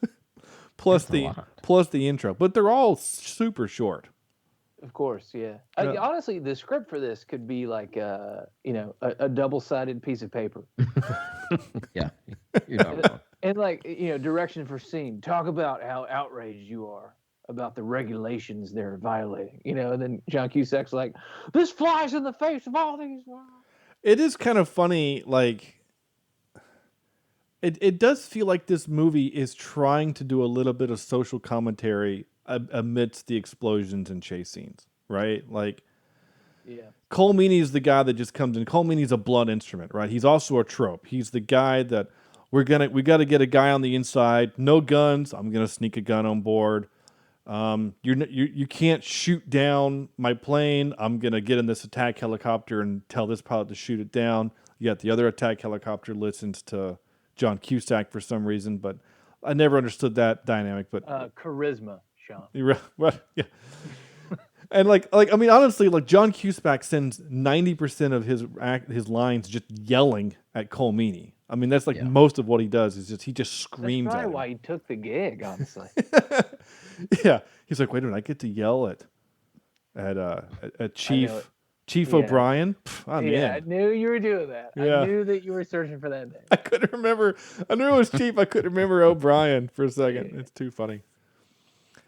plus the intro, but they're all super short. Of course, yeah. Honestly, the script for this could be like a double-sided piece of paper. Yeah, you're not wrong. And like, direction for scene. Talk about how outraged you are about the regulations they're violating. And then John Cusack's like, this flies in the face of all these. It is kind of funny, like, it does feel like this movie is trying to do a little bit of social commentary amidst the explosions and chase scenes, right? Like, yeah. Cole Meany is the guy that just comes in. Cole Meany's a blunt instrument, right? He's also a trope. He's the guy that we got to get a guy on the inside. No guns. I'm gonna sneak a gun on board. You can't shoot down my plane. I'm gonna get in this attack helicopter and tell this pilot to shoot it down. Yet the other attack helicopter listens to John Cusack for some reason, but I never understood that dynamic. But charisma, Sean. Well, yeah. And honestly, like, John Cusack sends 90% of his lines just yelling at Cole Meany. I mean, that's most of what he does is he just screams. That's at probably him. why he took the gig, honestly. Yeah, he's like, wait a minute, I get to yell at Chief O'Brien. I'm in. I knew you were doing that. Yeah. I knew that you were searching for that name. I couldn't remember. I knew it was Chief. I couldn't remember O'Brien for a second. It's too funny.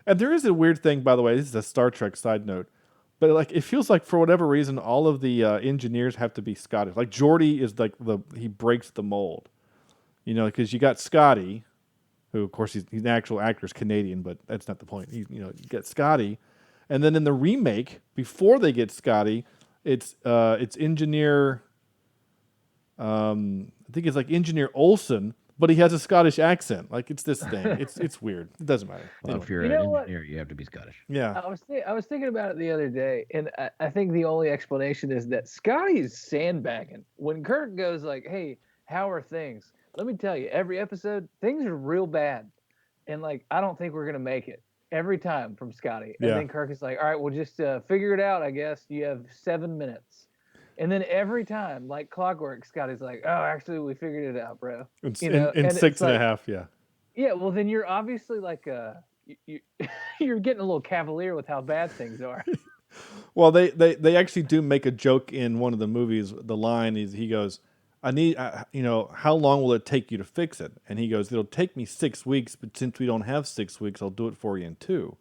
And there is a weird thing, by the way. This is a Star Trek side note, but like, it feels like for whatever reason, all of the engineers have to be Scottish. Like, Geordi is like he breaks the mold, because you got Scotty, who of course he's an actual actor, is Canadian, but that's not the point. You get Scotty, and then in the remake, before they get Scotty, it's engineer. I think it's like Engineer Olson. But he has a Scottish accent. Like, it's this thing. It's weird. It doesn't matter. Well, Anyway. if you're an engineer, you have to be Scottish. Yeah. I was thinking about it the other day, and I think the only explanation is that Scotty's sandbagging. When Kirk goes like, hey, how are things? Let me tell you, every episode, things are real bad. And, like, I don't think we're going to make it. Every time from Scotty. And then Kirk is like, all right, we'll just figure it out, I guess. You have 7 minutes. And then every time, like clockwork, Scotty's like, oh, actually, we figured it out, bro. In 6.5, yeah. Yeah, well, then you're obviously like, you're getting a little cavalier with how bad things are. Well, they actually do make a joke in one of the movies. The line is, he goes, I need, how long will it take you to fix it? And he goes, it'll take me 6 weeks, but since we don't have 6 weeks, I'll do it for you in 2.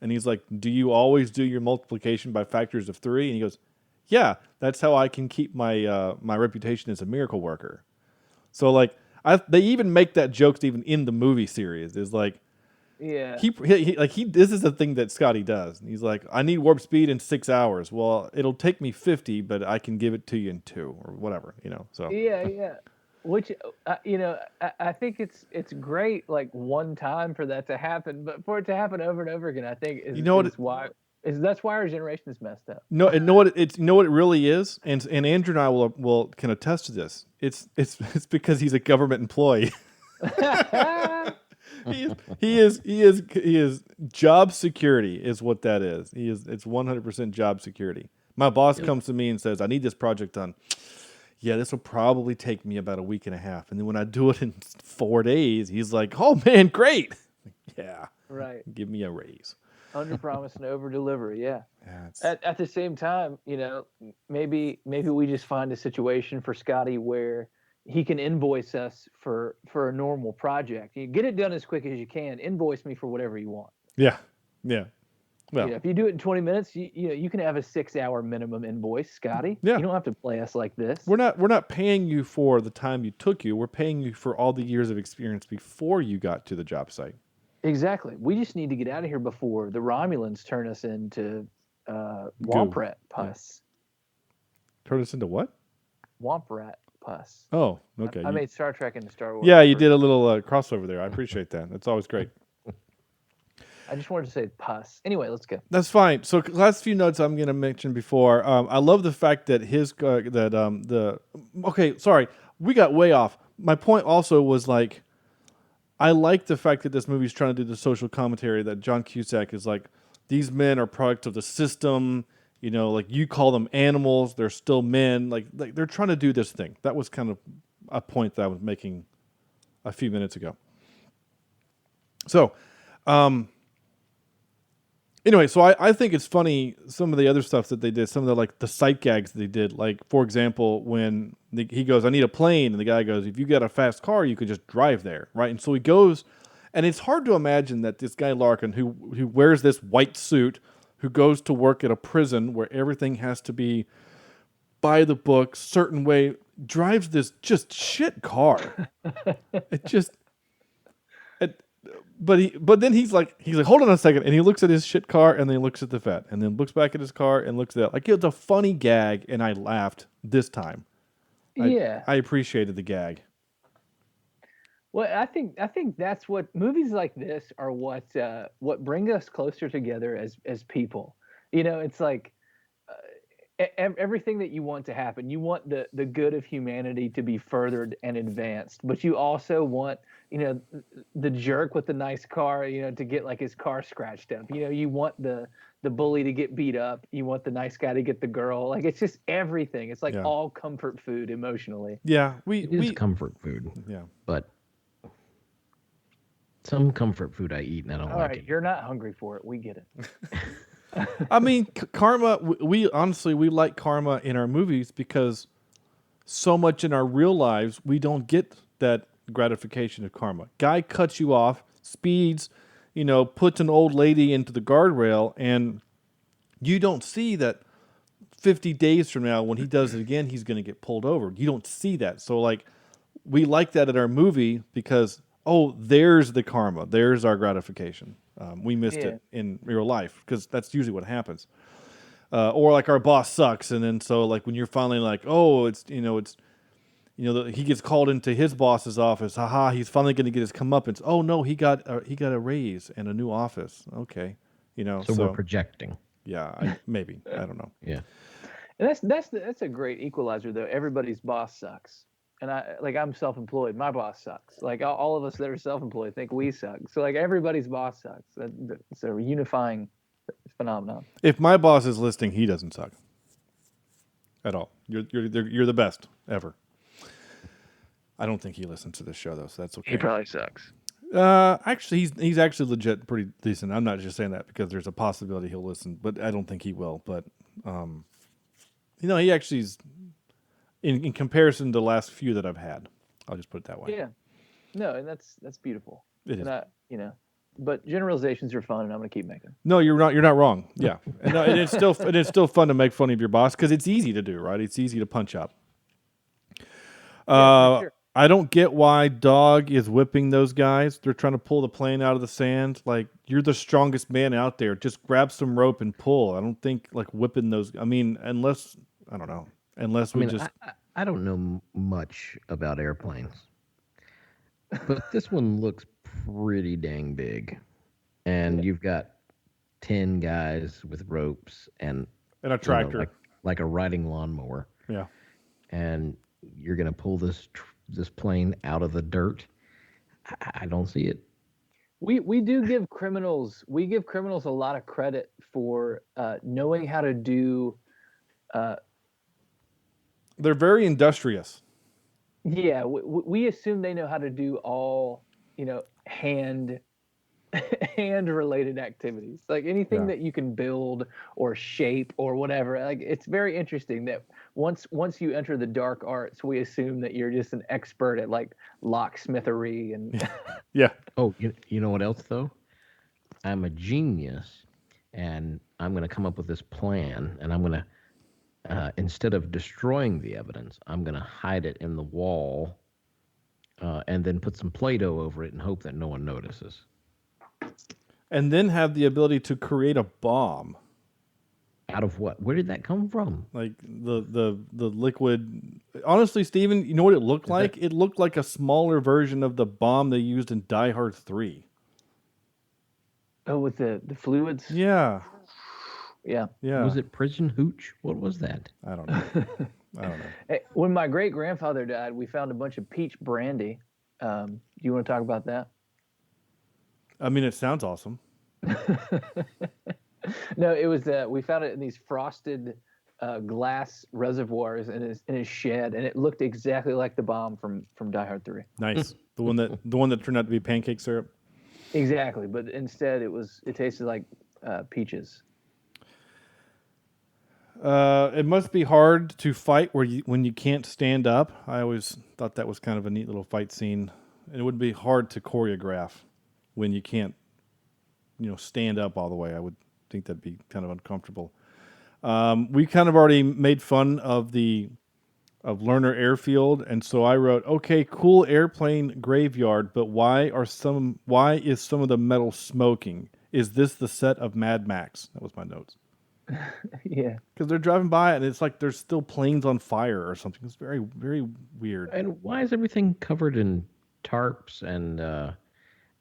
And he's like, do you always do your multiplication by factors of 3? And he goes, yeah, that's how I can keep my my reputation as a miracle worker. So like, they even make that joke even in the movie series. Is like, yeah, this is the thing that Scotty does. He's like, I need warp speed in 6 hours. Well, it'll take me 50, but I can give it to you in 2 or whatever. So yeah. Which I think it's great like one time for that to happen, but for it to happen over and over again, I think that's why our generation is messed up. No, and what it really is, and Andrew and I can attest to this. It's because he's a government employee. he is job security is what that is. It's 100% job security. My boss comes to me and says, I need this project done. Yeah, this will probably take me about a week and a half. And then when I do it in 4 days, he's like, oh man, great. Yeah. Right. Give me a raise. Under promise and over deliver. Yeah. At the same time, maybe we just find a situation for Scotty where he can invoice us for a normal project. You get it done as quick as you can. Invoice me for whatever you want. Yeah. Yeah. Well, if you do it in 20 minutes, you can have a 6-hour minimum invoice, Scotty. Yeah. You don't have to play us like this. We're not paying you for the time you took you. We're paying you for all the years of experience before you got to the job site. Exactly. We just need to get out of here before the Romulans turn us into womp rat pus. Turn us into what? Womp rat pus. Oh, okay. I made Star Trek into Star Wars. Yeah, you did a little crossover there. I appreciate that. That's always great. I just wanted to say pus. Anyway, let's go. That's fine. So last few notes I'm going to mention before. I love the fact that okay, sorry, we got way off. My point also was like, I like the fact that this movie's trying to do the social commentary that John Cusack is like, these men are products of the system. Like you call them animals, they're still men. Like they're trying to do this thing. That was kind of a point that I was making a few minutes ago. So, anyway, so I think it's funny, some of the other stuff that they did, some of the sight gags that they did. Like, for example, when he goes, I need a plane, and the guy goes, if you got a fast car, you could just drive there, right? And so he goes, and it's hard to imagine that this guy Larkin, who wears this white suit, who goes to work at a prison where everything has to be by the book, certain way, drives this just shit car. But then he's like, hold on a second, and he looks at his shit car, and then he looks at the vet, and then looks back at his car and looks at it. Like, it's a funny gag, and I laughed this time. Yeah, I appreciated the gag. Well, I think that's what movies like this are. What bring us closer together as people. It's like everything that you want to happen. You want the good of humanity to be furthered and advanced, but you also want the jerk with the nice car to get like his car scratched up. You want the bully to get beat up. You want the nice guy to get the girl. Like, it's just everything. It's like all comfort food emotionally. Yeah, it is comfort food. Yeah, but some comfort food I eat and I don't like it. You're not hungry for it. We get it. I mean, karma, we honestly like karma in our movies because so much in our real lives, we don't get that gratification of karma. Guy cuts you off, speeds, puts an old lady into the guardrail, and you don't see that 50 days from now when he does it again, he's going to get pulled over. You don't see that. So, like, we like that in our movie because, there's the karma. There's our gratification. We missed it in real life because that's usually what happens. Or like our boss sucks, and then so like when you're finally like, he gets called into his boss's office. Haha, he's finally going to get his comeuppance. Oh no, he got a raise and a new office. Okay, So we're projecting. Yeah, maybe I don't know. Yeah, and that's a great equalizer though. Everybody's boss sucks. And I'm self-employed. My boss sucks. Like all of us that are self-employed think we suck. So like everybody's boss sucks. It's a unifying phenomenon. If my boss is listening, he doesn't suck at all. You're the best ever. I don't think he listens to this show though, so that's okay. He probably sucks. Actually, he's actually legit pretty decent. I'm not just saying that because there's a possibility he'll listen, but I don't think he will. But he actually is. in comparison to the last few that I've had. I'll just put it that way. Yeah. No, and that's beautiful. It is. But generalizations are fun, and I'm going to keep making them. No, you're not. You're not wrong. Yeah, and it's still fun to make fun of your boss because it's easy to do, right? It's easy to punch up. Yeah, for sure. I don't get why Dog is whipping those guys. They're trying to pull the plane out of the sand. Like, you're the strongest man out there. Just grab some rope and pull. I don't think like whipping those. I mean, unless I don't know. Unless we just. I don't know much about airplanes, but this one looks pretty dang big, and you've got 10 guys with ropes and a tractor, like a riding lawnmower. Yeah, and you're gonna pull this plane out of the dirt. I don't see it. We do give criminals a lot of credit for knowing how to do. They're very industrious. Yeah, we assume they know how to do all hand related activities, like anything that you can build or shape or whatever. Like, it's very interesting that once you enter the dark arts, we assume that you're just an expert at like locksmithery and Yeah. Oh, you know what else though? I'm a genius, and I'm going to come up with this plan, and I'm going to instead of destroying the evidence, I'm going to hide it in the wall, and then put some Play-Doh over it and hope that no one notices. And then have the ability to create a bomb. Out of what? Where did that come from? Like the liquid. Honestly, Stephen, you know what it looked like? It looked like a smaller version of the bomb they used in Die Hard 3. Oh, with the fluids? Yeah. Yeah. Yeah. Was it prison hooch? What was that? I don't know. Hey, when my great-grandfather died, we found a bunch of peach brandy. Do you want to talk about that? I mean, it sounds awesome. No, it was we found it in these frosted glass reservoirs in his shed, and it looked exactly like the bomb from Die Hard 3. Nice. the one that turned out to be pancake syrup. Exactly, but instead it tasted like peaches. It must be hard to fight when you can't stand up. I always thought that was kind of a neat little fight scene. It would be hard to choreograph when you can't, stand up all the way. I would think that'd be kind of uncomfortable. We kind of already made fun of Lerner Airfield, and so I wrote, okay, cool airplane graveyard, but why is some of the metal smoking? Is this the set of Mad Max? That was my notes. Yeah. Because they're driving by it, and it's like there's still planes on fire or something. It's very, very weird. And why is everything covered in tarps and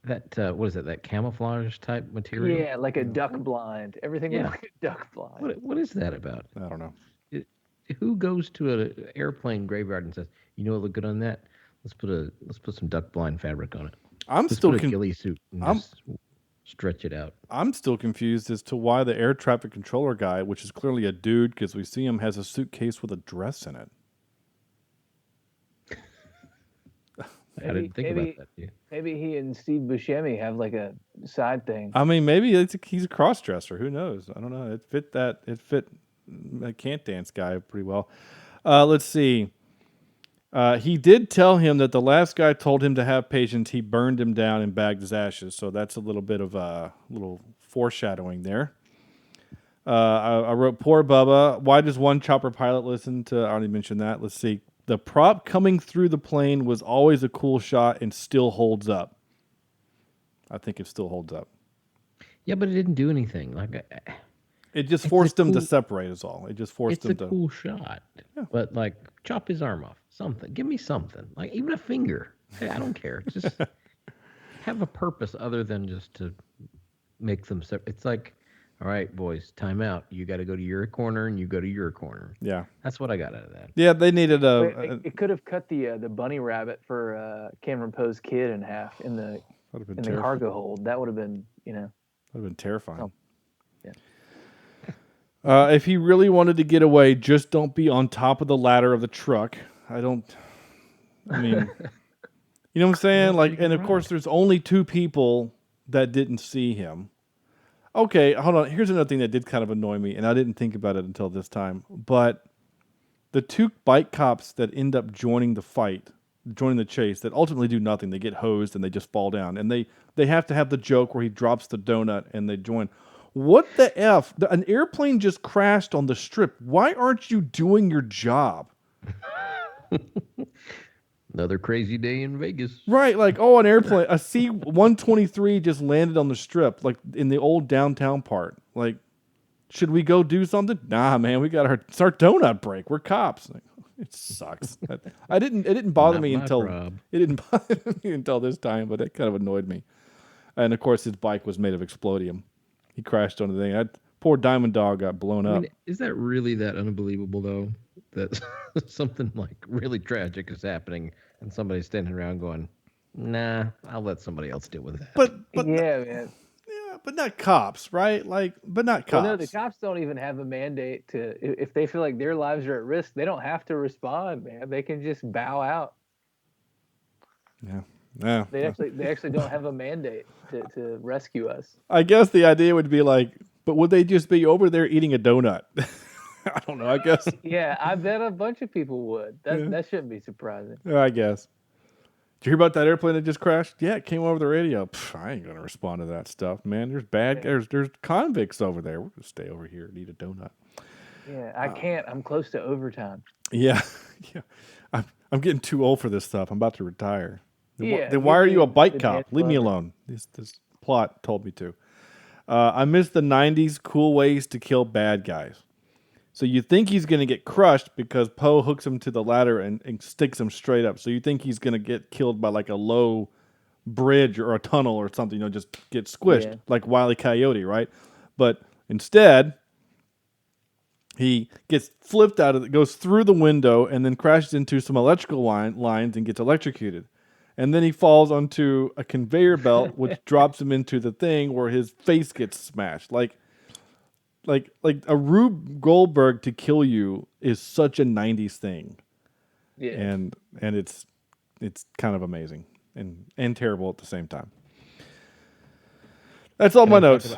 what is it, that camouflage type material? Yeah, like a duck blind. Everything is like a duck blind. What is that about? I don't know. Who goes to an airplane graveyard and says, "You know what look good on that? Let's put some duck blind fabric on it. Let's put a ghillie suit and just stretch it out." I'm still confused as to why the air traffic controller guy, which is clearly a dude because we see him, has a suitcase with a dress in it. I didn't think about that. Yeah. Maybe he and Steve Buscemi have like a side thing. I mean, maybe he's a cross-dresser. Who knows? I don't know. It fit a can't dance guy pretty well. Let's see. He did tell him that the last guy told him to have patience. He burned him down and bagged his ashes. So that's a little bit of a little foreshadowing there. I wrote, poor Bubba. Why does one chopper pilot listen to? I already mentioned that. Let's see. The prop coming through the plane was always a cool shot and still holds up. I think it still holds up. Yeah, but it didn't do anything. It just forced them to separate is all. It just forced them to. It's a cool shot. Yeah. But chop his arm off. Something. Give me something. Like even a finger. Hey, I don't care. Just have a purpose other than just to make them separate. It's like, all right, boys, time out. You got to go to your corner and you go to your corner. Yeah. That's what I got out of that. Yeah, they needed it could have cut the bunny rabbit for Cameron Poe's kid in half in the cargo hold. That would have been, That would have been terrifying. Oh, yeah. If he really wanted to get away, just don't be on top of the ladder of the truck. I mean, you know what I'm saying? And of course, there's only 2 people that didn't see him. Okay, hold on. Here's another thing that did kind of annoy me, and I didn't think about it until this time. But the two bike cops that end up joining the chase, that ultimately do nothing. They get hosed and they just fall down. And they have to have the joke where he drops the donut and they join. What the F? An airplane just crashed on the strip. Why aren't you doing your job? Another crazy day in Vegas. Right, like, an airplane, a C-123 just landed on the strip, like in the old downtown part. Like, should we go do something? Nah, man, we got it's our donut break. We're cops. Like, it sucks. It didn't bother me until this time, but it kind of annoyed me. And of course, his bike was made of explodium. He crashed on the thing. Poor Diamond Dog got blown up. Is that really that unbelievable though? That something like really tragic is happening, and somebody's standing around going, "Nah, I'll let somebody else deal with that." But yeah, man. Yeah, but not cops, right? But not cops. Well, no, the cops don't even have a mandate to. If they feel like their lives are at risk, they don't have to respond, man. They can just bow out. Yeah. Yeah. They actually don't have a mandate to rescue us. I guess the idea would be like, but would they just be over there eating a donut? I don't know, I guess. Yeah, I bet a bunch of people would. That shouldn't be surprising. I guess. Did you hear about that airplane that just crashed? Yeah, it came over the radio. I ain't going to respond to that stuff, man. There's convicts over there. We're going to stay over here and eat a donut. Yeah, I can't. I'm close to overtime. Yeah. Yeah. I'm getting too old for this stuff. I'm about to retire. Then why are you a bike cop? Leave me alone. This plot told me to. I miss the 90s cool ways to kill bad guys. So you think he's going to get crushed because Poe hooks him to the ladder and sticks him straight up. So you think he's going to get killed by like a low bridge or a tunnel or something, just get squished like Wile E. Coyote, right? But instead, he gets flipped out of it, goes through the window, and then crashes into some electrical lines and gets electrocuted. And then he falls onto a conveyor belt, which drops him into the thing where his face gets smashed. Like a Rube Goldberg to kill you is such a 90s thing. Yeah. And it's kind of amazing and terrible at the same time. That's all my notes.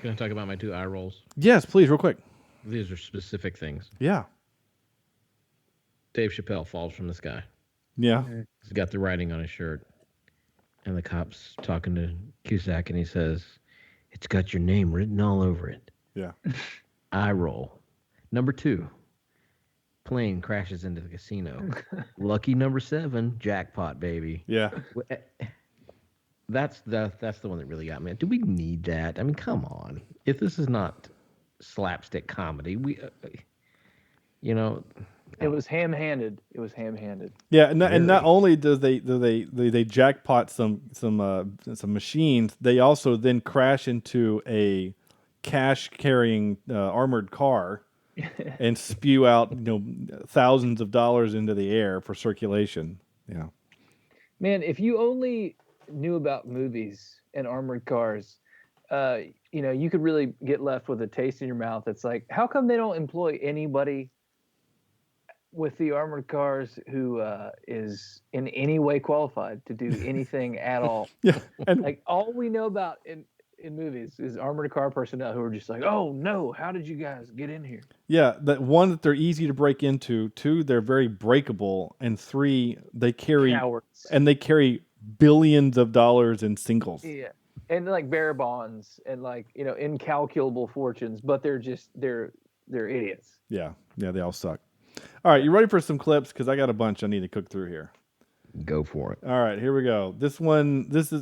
Can I talk about my 2 eye rolls? Yes, please, real quick. These are specific things. Yeah. Dave Chappelle falls from the sky. Yeah. He's got the writing on his shirt. And the cop's talking to Cusack, and he says, "It's got your name written all over it." Yeah. Eye roll. Number 2, plane crashes into the casino. Lucky number 7, jackpot, baby. Yeah. That's the one that really got me. Do we need that? I mean, come on. If this is not slapstick comedy, it was ham-handed. Yeah, and not only do they jackpot some machines, they also then crash into a cash-carrying armored car and spew out thousands of dollars into the air for circulation. Yeah. Man, if you only knew about movies and armored cars, you could really get left with a taste in your mouth. It's like, how come they don't employ anybody with the armored cars who is in any way qualified to do anything at all? Yeah, and like all we know about in movies is armored car personnel who are just like, oh no, how did you guys get in here? Yeah, that they're easy to break into. 2, they're very breakable, and 3, they carry cowards. And they carry billions of dollars in singles. Yeah, and like bearer bonds and incalculable fortunes, but they're idiots. Yeah, they all suck. All right, you ready for some clips? Because I got a bunch I need to cook through here. Go for it. All right, here we go.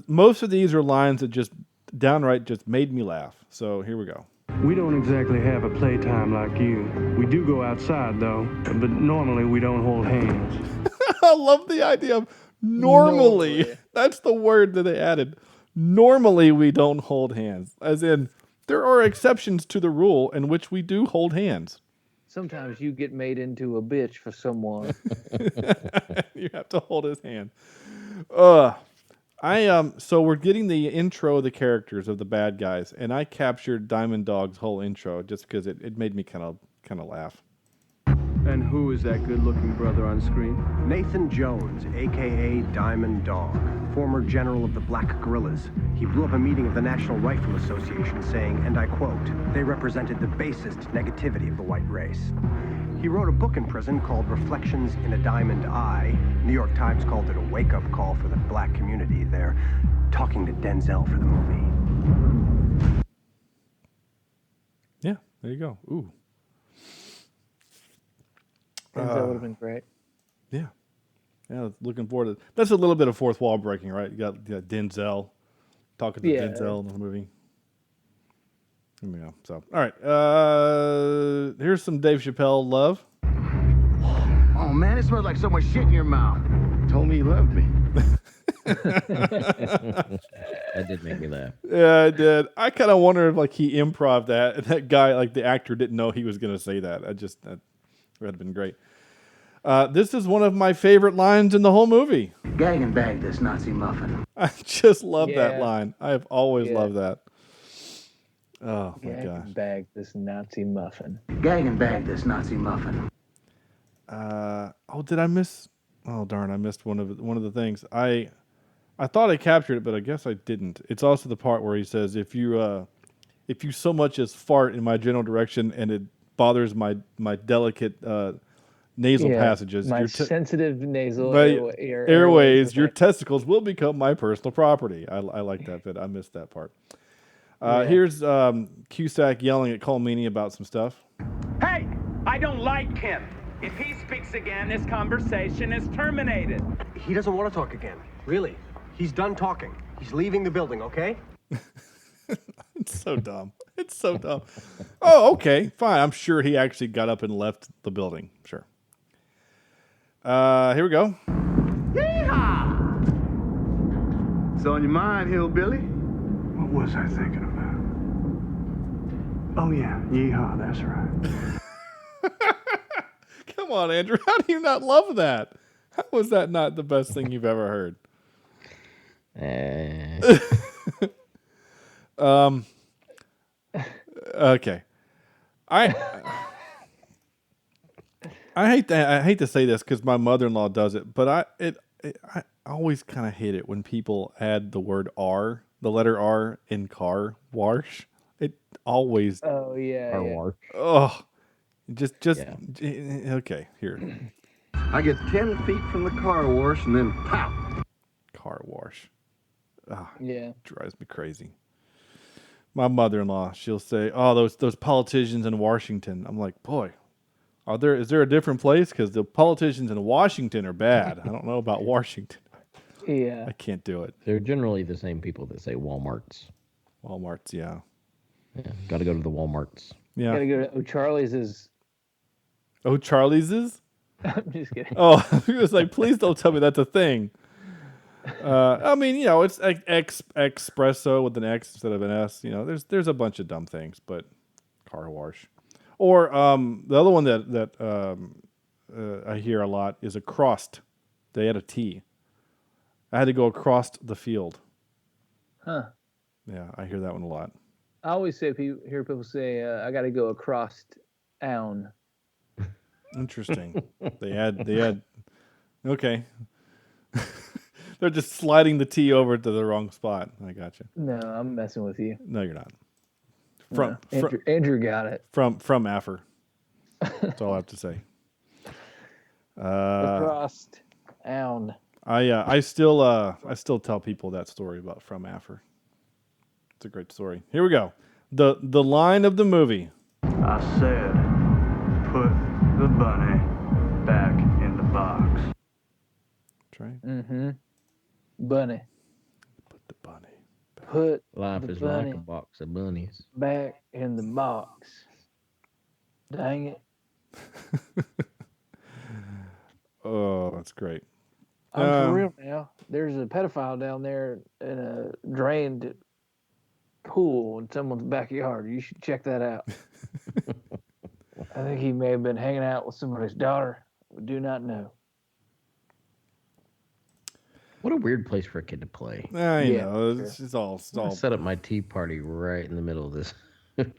Most of these are lines that just downright just made me laugh. So here we go. We don't exactly have a playtime like you. We do go outside, though, but normally we don't hold hands. I love the idea of normally. That's the word that they added. Normally we don't hold hands. As in, there are exceptions to the rule in which we do hold hands. Sometimes you get made into a bitch for someone. You have to hold his hand. So we're getting the intro of the characters of the bad guys, and I captured Diamond Dog's whole intro just because it made me kind of laugh. And who is that good-looking brother on screen? Nathan Jones, a.k.a. Diamond Dog, former general of the Black Guerrillas. He blew up a meeting of the National Rifle Association saying, and I quote, they represented the basest negativity of the white race. He wrote a book in prison called Reflections in a Diamond Eye. New York Times called it a wake-up call for the black community. They're talking to Denzel for the movie. Yeah, there you go. Ooh. Denzel would have been great. Yeah. Yeah, looking forward to it. That's a little bit of fourth wall breaking, right? You got Denzel talking to Denzel in the movie. Yeah. So, all right. Here's some Dave Chappelle love. Oh, man, it smells like so much shit in your mouth. Told me he loved me. That did make me laugh. Yeah, it did. I kind of wonder if like he improv that, and that guy, like the actor, didn't know he was going to say that. That would have been great. This is one of my favorite lines in the whole movie. Gag and bag this Nazi muffin. I just love that line. I have always loved that. Oh my gosh. Gag and bag this Nazi muffin. Gag and bag this Nazi muffin. Did I miss? Oh darn! I missed one of the things. I thought I captured it, but I guess I didn't. It's also the part where he says, "If you so much as fart in my general direction and it bothers my delicate nasal passages, my sensitive nasal airways, your testicles will become my personal property." I like that bit. I missed that part. Here's Cusack yelling at Colmini about some stuff. Hey, I don't like him. If he speaks again, this conversation is terminated. He doesn't want to talk again. Really. He's done talking. He's leaving the building, okay? It's so dumb. It's so dumb. Oh, okay. Fine. I'm sure he actually got up and left the building. Sure. Here we go. Yeehaw! What's on your mind, hillbilly? What was I thinking about? Oh, yeah. Yeehaw, that's right. Come on, Andrew. How do you not love that? How was that not the best thing you've ever heard? Okay. I hate to say this because my mother-in-law does it, but I always kind of hate it when people add the word R, the letter R in car wash. It always. Oh yeah. Car wash. Oh, okay. Here. I get 10 feet from the car wash and then pow. Car wash. Yeah. Drives me crazy. My mother-in-law, she'll say, "Oh, those politicians in Washington." I'm like, boy, is there a different place? Because the politicians in Washington are bad. I don't know about Washington. Yeah. I can't do it. They're generally the same people that say Walmarts. Walmarts, yeah. Got to go to the Walmarts. Yeah. Got to go to O'Charlie's. O'Charlie's? I'm just kidding. Oh, he was like, please don't tell me that's a thing. I mean, it's espresso with an X instead of an S. There's a bunch of dumb things, but car wash. Or the other one that I hear a lot is across. They add a T. I had to go across the field. Huh. Yeah, I hear that one a lot. I always hear people say, I got to go across town. Interesting. They add. Okay. They're just sliding the T over to the wrong spot. I gotcha. No, I'm messing with you. No, you're not. Andrew got it. From Affer. That's all I have to say. Across town. I still tell people that story about From Affer. It's a great story. Here we go. The line of the movie. I said, put the bunny back in the box. That's right. Mm-hmm. Bunny. Put the bunny. Put Life the is bunny like a box of bunnies. back in the box. Dang it. Oh, that's great. I'm for real now. There's a pedophile down there in a drained pool in someone's backyard. You should check that out. I think he may have been hanging out with somebody's daughter. We do not know. What a weird place for a kid to play. It's all. Set up my tea party right in the middle of this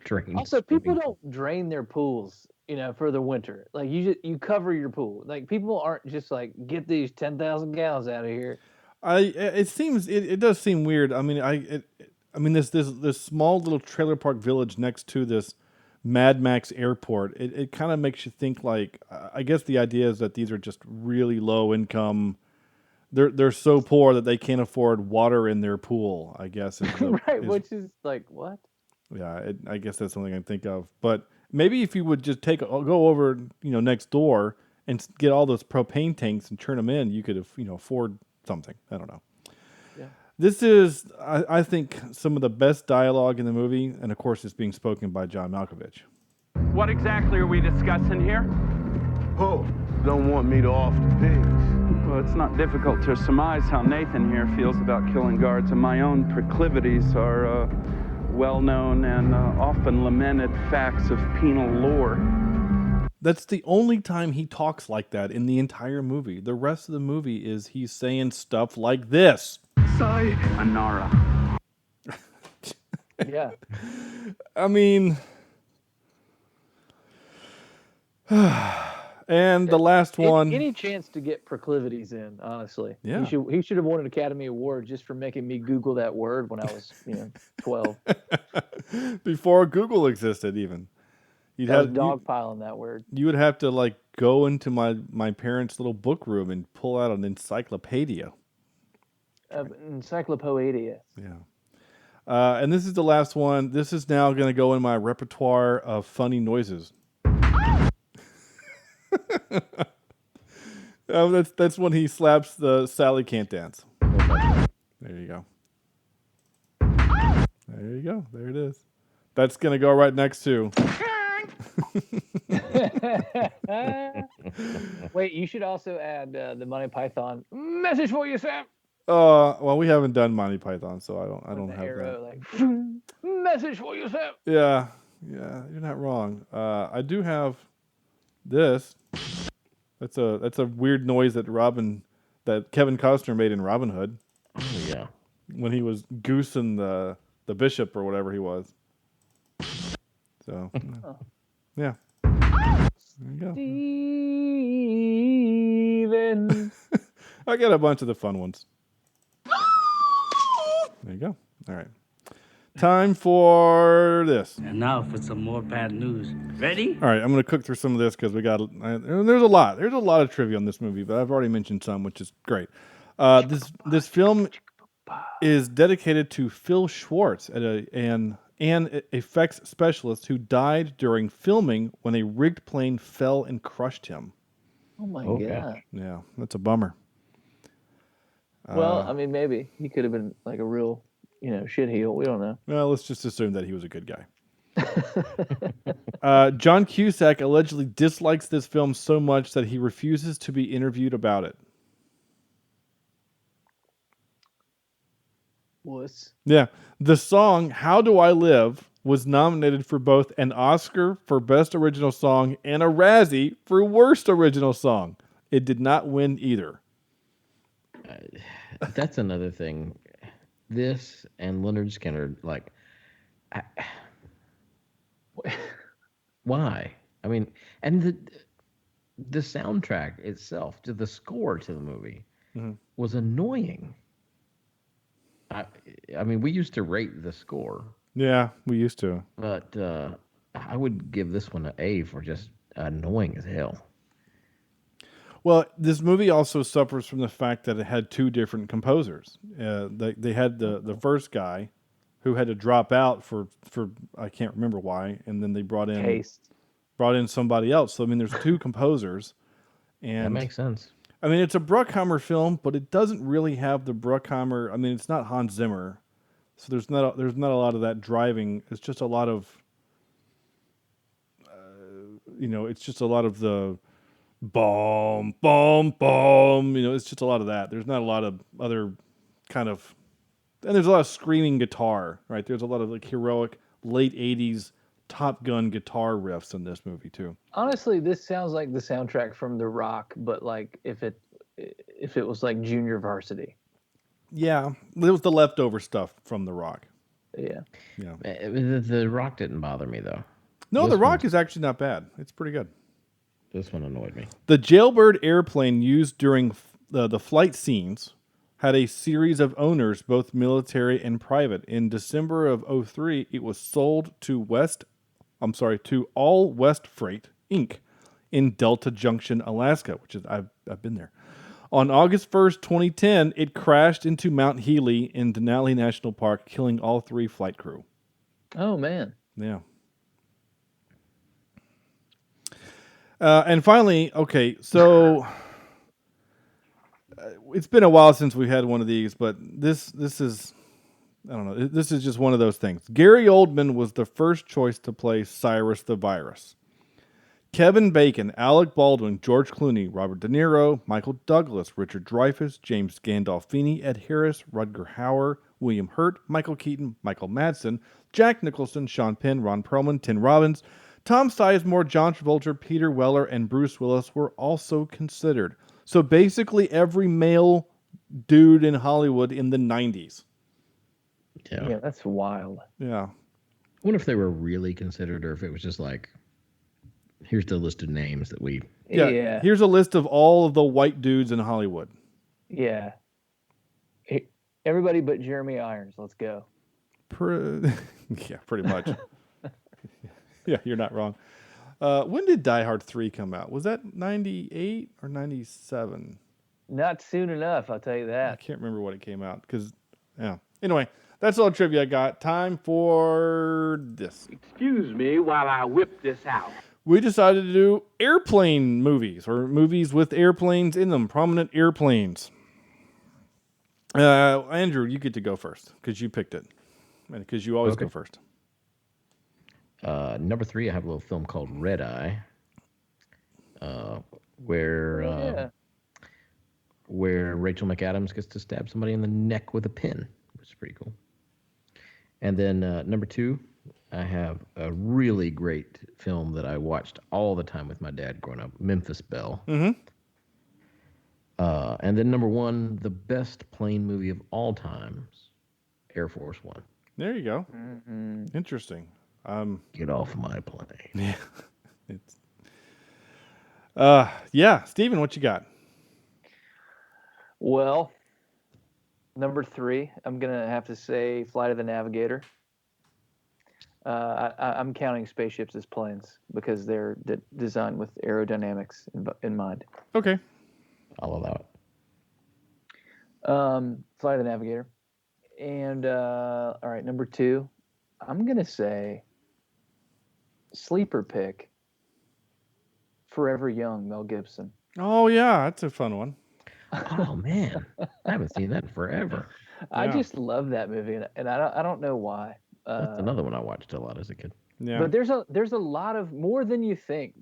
drain. Also, people don't drain their pools, for the winter. Like you cover your pool. Like people aren't just like get these 10,000 gallons out of here. It does seem weird. I mean, this small little trailer park village next to this Mad Max Airport, it kind of makes you think like, I guess the idea is that these are just really low income. They're so poor that they can't afford water in their pool, I guess. Which is like, what? Yeah, I guess that's something I can think of. But maybe if you would just go over, next door and get all those propane tanks and turn them in, you could, afford something. I don't know. Yeah. This is, I think, some of the best dialogue in the movie, and of course, it's being spoken by John Malkovich. What exactly are we discussing here? Poe, don't want me to off the pigs. Well, it's not difficult to surmise how Nathan here feels about killing guards, and my own proclivities are well-known and often lamented facts of penal lore. That's the only time he talks like that in the entire movie. The rest of the movie is he's saying stuff like this. Sayonara. Yeah. I mean, and the last one. Any chance to get proclivities in, honestly. Yeah. He should have won an Academy Award just for making me Google that word when I was, 12. Before Google existed, even. I was dogpiling that word. You would have to go into my parents' little book room and pull out an encyclopedia. Encyclopedia. Yeah. And this is the last one. This is now going to go in my repertoire of funny noises. That's when he slaps the Sally Can't Dance. There you go. There you go. There it is. That's going to go right next to... Wait, you should also add the Monty Python message for you, Sam. Well, we haven't done Monty Python, so I don't have arrow, that. Message for you, Sam. Yeah, you're not wrong. I do have this. That's a weird noise that Kevin Costner made in Robin Hood. Oh yeah, when he was goosing the bishop or whatever he was. So yeah. There you go. Steven. I got a bunch of the fun ones. There you go. All right. Time for this. And now for some more bad news. Ready? All right, I'm going to cook through some of this because there's a lot. There's a lot of trivia on this movie, but I've already mentioned some, which is great. This film is dedicated to Phil Schwartz, an effects specialist who died during filming when a rigged plane fell and crushed him. Oh my God. Yeah, that's a bummer. Well, I mean, maybe he could have been like a real, shitheel. We don't know. Well, let's just assume that he was a good guy. John Cusack allegedly dislikes this film so much that he refuses to be interviewed about it. Wuss. Yeah. The song How Do I Live was nominated for both an Oscar for Best Original Song and a Razzie for Worst Original Song. It did not win either. That's another thing. This and Leonard Skinner, why? I mean, and the soundtrack itself, to the score to the movie, was annoying. I mean, we used to rate the score. Yeah, we used to. But I would give this one an A for just annoying as hell. Well, this movie also suffers from the fact that it had two different composers. They had the first guy who had to drop out for I can't remember why, and then they brought in somebody else. So I mean, there's two composers, and that makes sense. I mean, it's a Bruckheimer film, but it doesn't really have the Bruckheimer. I mean, it's not Hans Zimmer, so there's not a lot of that driving. It's just a lot of, it's just a lot of the boom, boom, boom. It's just a lot of that. There's not a lot of other kind of, and there's a lot of screaming guitar, right? There's a lot of heroic late '80s Top Gun guitar riffs in this movie too. Honestly, this sounds like the soundtrack from The Rock, but if it was like Junior Varsity. Yeah, it was the leftover stuff from The Rock. Yeah. The Rock didn't bother me though. No, The Rock is actually not bad. It's pretty good. This one annoyed me. The jailbird airplane used during the flight scenes had a series of owners, both military and private. In December of 2003, it was sold to West to All West Freight, Inc. in Delta Junction, Alaska, which is I've been there. On August 1st, 2010, it crashed into Mount Healy in Denali National Park, killing all 3 flight crew. Oh, man. Yeah. And finally, okay, so it's been a while since we had one of these, but this is, I don't know, this is just one of those things. Gary Oldman was the first choice to play Cyrus the Virus. Kevin Bacon, Alec Baldwin, George Clooney, Robert De Niro, Michael Douglas, Richard Dreyfuss, James Gandolfini, Ed Harris, Rutger Hauer, William Hurt, Michael Keaton, Michael Madsen, Jack Nicholson, Sean Penn, Ron Perlman, Tim Robbins, Tom Sizemore, John Travolta, Peter Weller, and Bruce Willis were also considered. So basically every male dude in Hollywood in the 90s. Yeah, that's wild. Yeah. I wonder if they were really considered or if it was just like, here's the list of names that we... Yeah. Here's a list of all of the white dudes in Hollywood. Yeah. Everybody but Jeremy Irons. Let's go. Yeah, pretty much. Yeah, you're not wrong. When did Die Hard 3 come out? Was that 98 or 97? Not soon enough, I'll tell you that. I can't remember what it came out because, yeah. Anyway, that's all the trivia I got. Time for this. Excuse me while I whip this out. We decided to do airplane movies or movies with airplanes in them, prominent airplanes. Andrew, you get to go first because you picked it and because you always go first. Number 3, I have a little film called Red Eye, where Rachel McAdams gets to stab somebody in the neck with a pin, which is pretty cool. And then number 2, I have a really great film that I watched all the time with my dad growing up, Memphis Belle. Mm-hmm. And then number 1, the best plane movie of all times, Air Force One. There you go. Mm-hmm. Interesting. Get off my plane. Yeah. Stephen, what you got? Well, number 3, I'm gonna have to say Flight of the Navigator. I'm counting spaceships as planes because they're designed with aerodynamics in mind. Okay, I'll allow it. Flight of the Navigator, and all right, number 2, I'm gonna say sleeper pick. Forever Young, Mel Gibson. Oh yeah, that's a fun one. Oh man, I haven't seen that in forever. I just love that movie, and I don't know why. That's another one I watched a lot as a kid. Yeah, but there's a lot of more than you think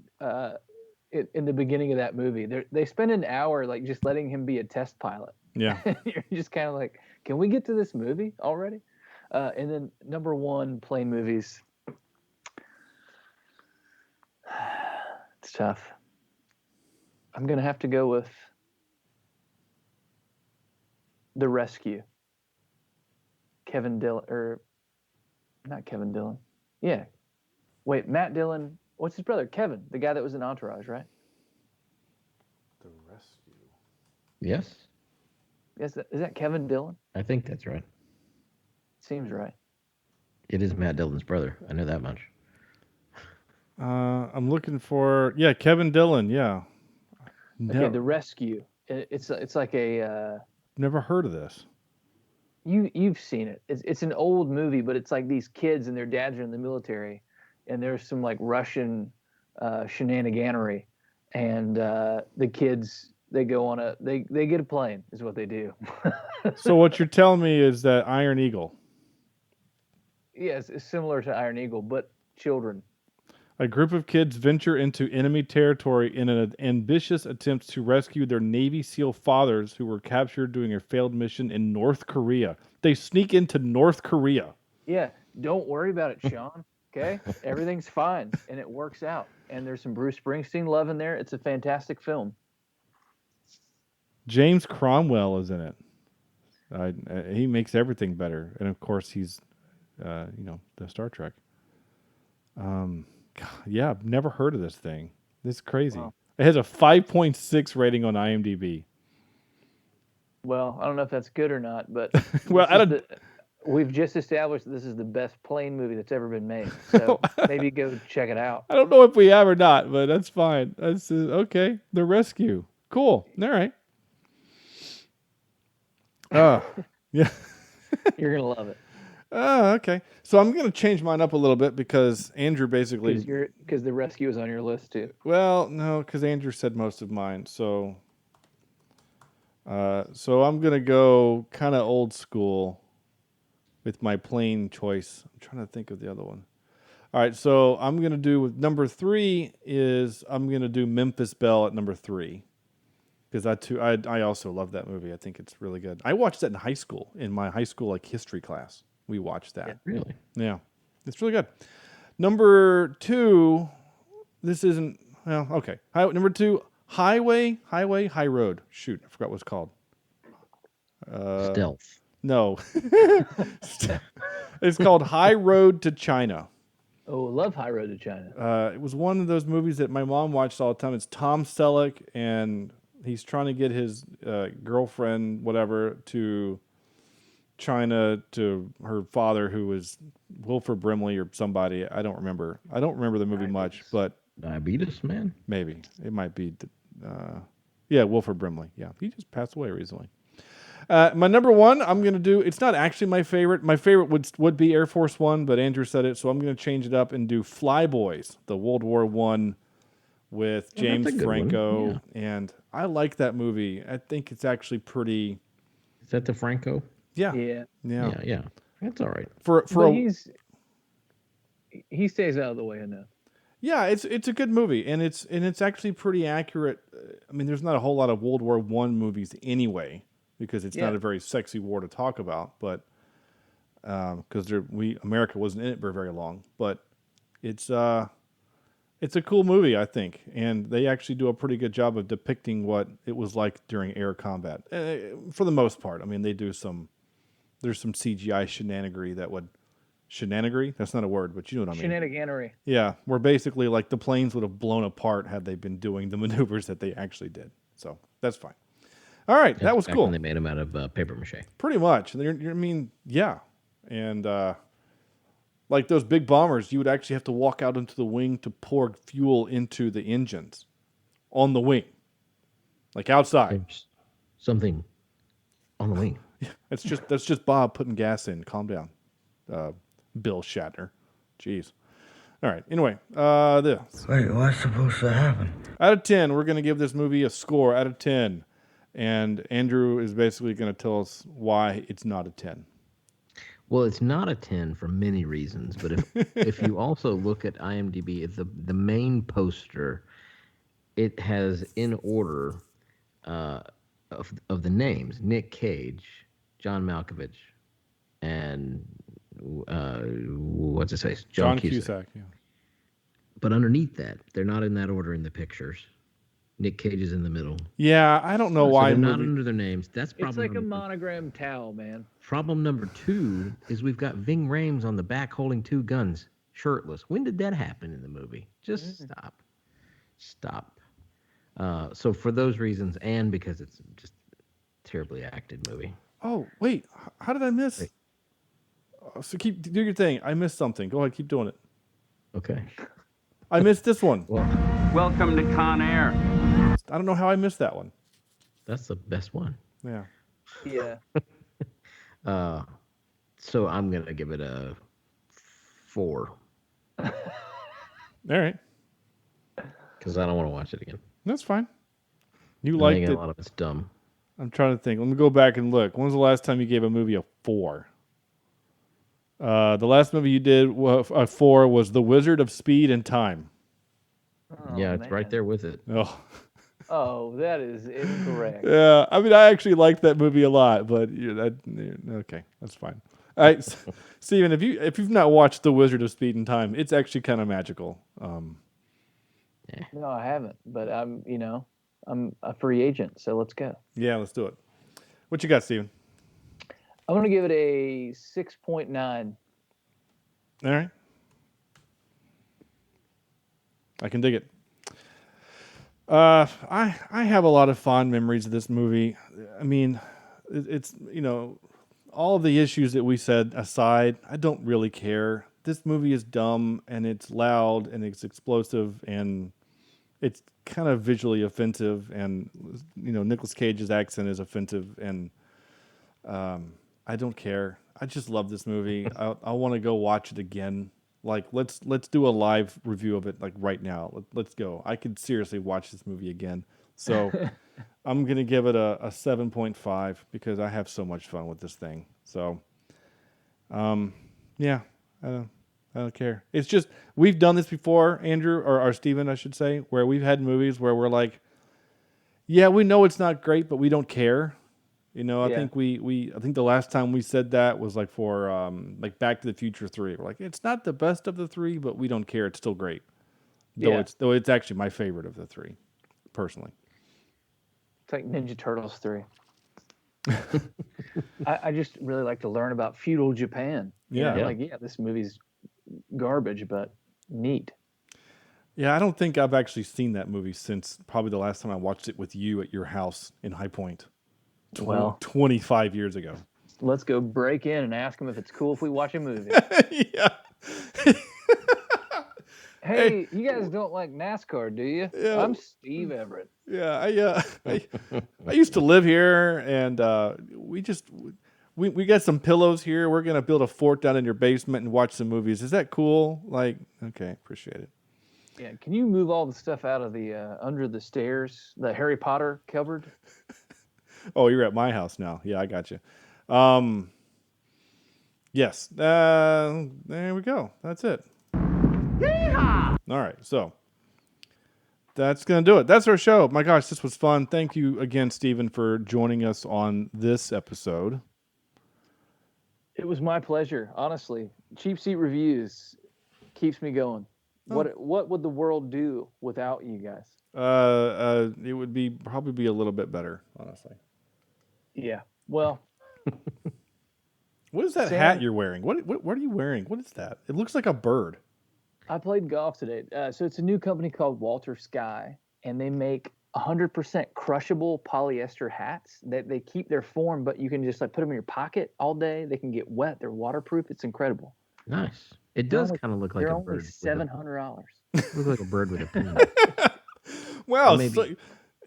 in the beginning of that movie. They spend an hour like just letting him be a test pilot. Yeah, you're just kind of like, can we get to this movie already? And then number 1, plane movies. It's tough. I'm gonna have to go with The Rescue. Kevin Dillon, or not Kevin Dillon. Yeah. Wait, Matt Dillon. What's his brother? Kevin, the guy that was in Entourage, right? The Rescue. Yes. Is that Kevin Dillon? I think that's right. Seems right. It is Matt Dillon's brother. I know that much. I'm looking for Kevin Dillon. Yeah. Okay, The Rescue. It's like a. Never heard of this. You've seen it. It's an old movie, but it's like these kids and their dads are in the military, and there's some like Russian shenaniganery, and the kids they go on they get a plane is what they do. So what you're telling me is that Iron Eagle. Yes, it's similar to Iron Eagle, but children. A group of kids venture into enemy territory in an ambitious attempt to rescue their Navy SEAL fathers who were captured during a failed mission in North Korea. They sneak into North Korea. Yeah, don't worry about it, Sean. Okay? Everything's fine, and it works out. And there's some Bruce Springsteen love in there. It's a fantastic film. James Cromwell is in it. He makes everything better. And, of course, he's, the Star Trek. Yeah, I've never heard of this thing. This is crazy. Wow. It has a 5.6 rating on IMDb. Well, I don't know if that's good or not, but well, We've just established that this is the best plane movie that's ever been made. So maybe go check it out. I don't know if we have or not, but that's fine. That's okay. The Rescue. Cool. All right. Oh, yeah. You're gonna love it. Oh, okay. So I'm gonna change mine up a little bit because Andrew basically. Because The Rescue is on your list too. Well, no, because Andrew said most of mine. So I'm gonna go kind of old school with my plane choice. I'm trying to think of the other one. All right, so I'm gonna do with number 3 is I'm gonna do Memphis Belle at number 3 because I also love that movie. I think it's really good. I watched that in high school in my high school history class. We watched that. Yeah, really? Yeah, it's really good. Number 2, this isn't well. Okay, number 2, High Road. Shoot, I forgot what it's called. Stealth. No, it's called High Road to China. Oh, love High Road to China. It was one of those movies that my mom watched all the time. It's Tom Selleck, and he's trying to get his girlfriend, whatever, to China to her father, who was Wilford Brimley or somebody. I don't remember. I don't remember the movie much, but Diabetes Man. Maybe it might be. Yeah, Wilford Brimley. Yeah, he just passed away recently. My number 1, I'm going to do, it's not actually my favorite. My favorite would be Air Force One, but Andrew said it, so I'm going to change it up and do Flyboys, the World War I with James Franco. Yeah. And I like that movie. I think it's actually pretty. Is that the Franco? Yeah. Yeah. That's all right. He stays out of the way enough. Yeah, it's a good movie, and it's actually pretty accurate. I mean, there's not a whole lot of World War I movies anyway, because it's not a very sexy war to talk about, but because America wasn't in it for very long. But it's a cool movie, I think, and they actually do a pretty good job of depicting what it was like during air combat, for the most part. I mean, there's some CGI shenanigery that would. Shenanigery? That's not a word, but you know what I mean. Shenaniganery. Yeah, where basically like the planes would have blown apart had they been doing the maneuvers that they actually did. So that's fine. All right, that was cool. When they made them out of paper mache. Pretty much. I mean, yeah. And like those big bombers, you would actually have to walk out into the wing to pour fuel into the engines on the wing, like outside. Something on the wing. Yeah, that's just Bob putting gas in. Calm down. Bill Shatner. Jeez. All right. Anyway, this. Wait, what's supposed to happen? Out of 10, we're going to give this movie a score out of 10. And Andrew is basically going to tell us why it's not a 10. Well, it's not a 10 for many reasons. But if you also look at IMDb, the main poster, it has in order of the names, Nick Cage, John Malkovich, and what's his face? John Cusack. Yeah. But underneath that, they're not in that order in the pictures. Nick Cage is in the middle. Yeah, I don't know why. They're not under their names. That's problem. It's like a monogram towel, man. Problem number 2 is we've got Ving Rhames on the back holding 2 guns, shirtless. When did that happen in the movie? Just stop. So for those reasons, and because it's just a terribly acted movie. Oh wait, how did I miss? Wait. So do your thing. I missed something. Go ahead, keep doing it. Okay. I missed this one. Welcome to Con Air. I don't know how I missed that one. That's the best one. Yeah. Yeah. So I'm gonna give it a 4. All right. Because I don't want to watch it again. That's fine. You liked it. A lot of it's dumb. I'm trying to think. Let me go back and look. When was the last time you gave a movie a 4? The last movie you did a 4 was The Wizard of Speed and Time. Oh, yeah, it's right there with it. Oh, that is incorrect. Yeah, I mean, I actually liked that movie a lot, but okay, that's fine. All right, Stephen, if you've not watched The Wizard of Speed and Time, it's actually kind of magical. No, I haven't, but I'm a free agent, so let's go. Yeah, let's do it. What you got, Stephen? I'm going to give it a 6.9. All right. I can dig it. I have a lot of fond memories of this movie. I mean, it's all of the issues that we said aside, I don't really care. This movie is dumb and it's loud and it's explosive and it's kind of visually offensive, and Nicolas Cage's accent is offensive, and I don't care. I just love this movie. I want to go watch it again. Like let's do a live review of it like right now. Let's go. I could seriously watch this movie again. So I'm gonna give it a 7.5 because I have so much fun with this thing. So yeah, I don't care. It's just, we've done this before, Andrew, or Stephen, I should say, where we've had movies where we're like, yeah, we know it's not great, but we don't care. I think I think the last time we said that was like for like Back to the Future 3. We're like, it's not the best of the three, but we don't care. It's still great. Though it's actually my favorite of the three, personally. It's like Ninja Turtles 3. I just really like to learn about feudal Japan. Yeah. This movie's garbage, but neat. Yeah, I don't think I've actually seen that movie since probably the last time I watched it with you at your house in High Point. 25 years ago. Let's go break in and ask him if it's cool if we watch a movie. Yeah. Hey, you guys don't like NASCAR, do you? Yeah. I'm Steve Everett. Yeah, I used to live here, and we got some pillows here. We're gonna build a fort down in your basement and watch some movies. Is that cool? Like, okay, appreciate it. Yeah, can you move all the stuff out of the under the stairs, the Harry Potter cupboard? Oh, you're at my house now. Yeah, I got you. Yes. There we go. That's it. Yeehaw! All right, so that's going to do it. That's our show. My gosh, this was fun. Thank you again, Stephen, for joining us on this episode. It was my pleasure, honestly. Cheapseat Reviews keeps me going. Oh. What would the world do without you guys? It would probably be a little bit better, honestly. Yeah. Well. What is that hat you're wearing? What are you wearing? What is that? It looks like a bird. I played golf today. So it's a new company called Walter Sky, and they make 100% crushable polyester hats that they keep their form, but you can just put them in your pocket all day. They can get wet. They're waterproof. It's incredible. Nice. It does kind of look like a bird. They're only $700. Looks like a bird with a pin. Wow. So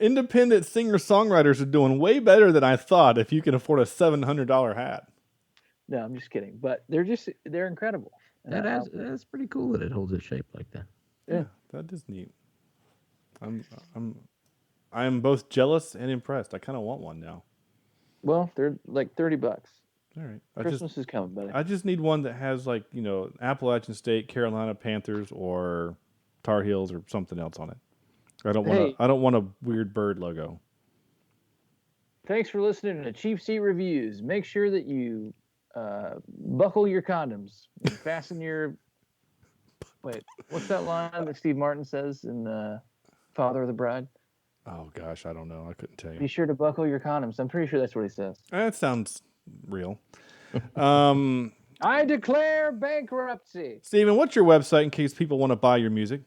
independent singer-songwriters are doing way better than I thought if you can afford a $700 hat. No, I'm just kidding. But they're incredible. That's pretty cool that it holds its shape like that. Yeah, that is neat. I'm both jealous and impressed. I kind of want one now. Well, they're like $30. All right. Christmas is coming, buddy. I just need one that has Appalachian State, Carolina Panthers, or Tar Heels, or something else on it. I don't want a weird bird logo. Thanks for listening to Cheapseat Reviews. Make sure that you buckle your condoms and fasten your. Wait, what's that line that Steve Martin says in Father of the Bride? Oh gosh, I don't know. I couldn't tell you. Be sure to buckle your condoms. I'm pretty sure that's what he says. That sounds real. I declare bankruptcy. Stephen, what's your website in case people want to buy your music?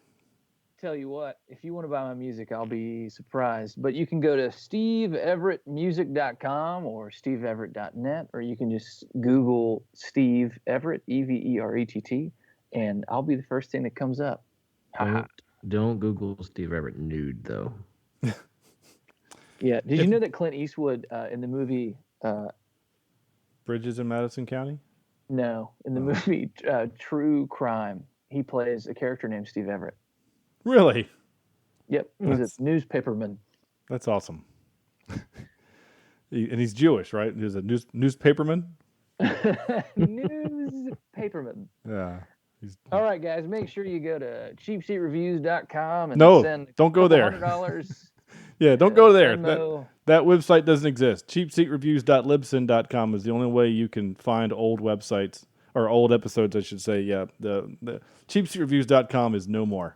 Tell you what, if you want to buy my music, I'll be surprised. But you can go to steveeverettmusic.com or steveeverett.net, or you can just Google Steve Everett, Everett, and I'll be the first thing that comes up. Don't Google Steve Everett nude, though. Yeah. Did you know that Clint Eastwood in the movie Bridges in Madison County? No. In the movie True Crime, he plays a character named Steve Everett. Really? Yep. He's a newspaperman. That's awesome. And he's Jewish, right? He's a newspaperman? Newspaperman. Yeah. All right, guys. Make sure you go to cheapseatreviews.com and send don't go there. $100. Yeah, don't go there. That website doesn't exist. Cheapseatreviews.libsyn.com is the only way you can find old websites, or old episodes, I should say. Yeah, the cheapseatreviews.com is no more.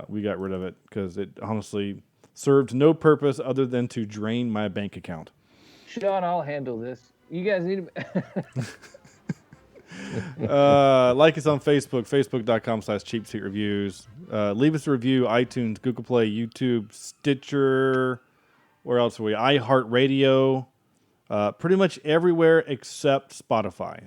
We got rid of it because it honestly served no purpose other than to drain my bank account. Sean, I'll handle this. You guys need to... like us on Facebook, facebook.com/cheapseatreviews. Leave us a review, iTunes, Google Play, YouTube, Stitcher. Where else are we? iHeartRadio. Pretty much everywhere except Spotify.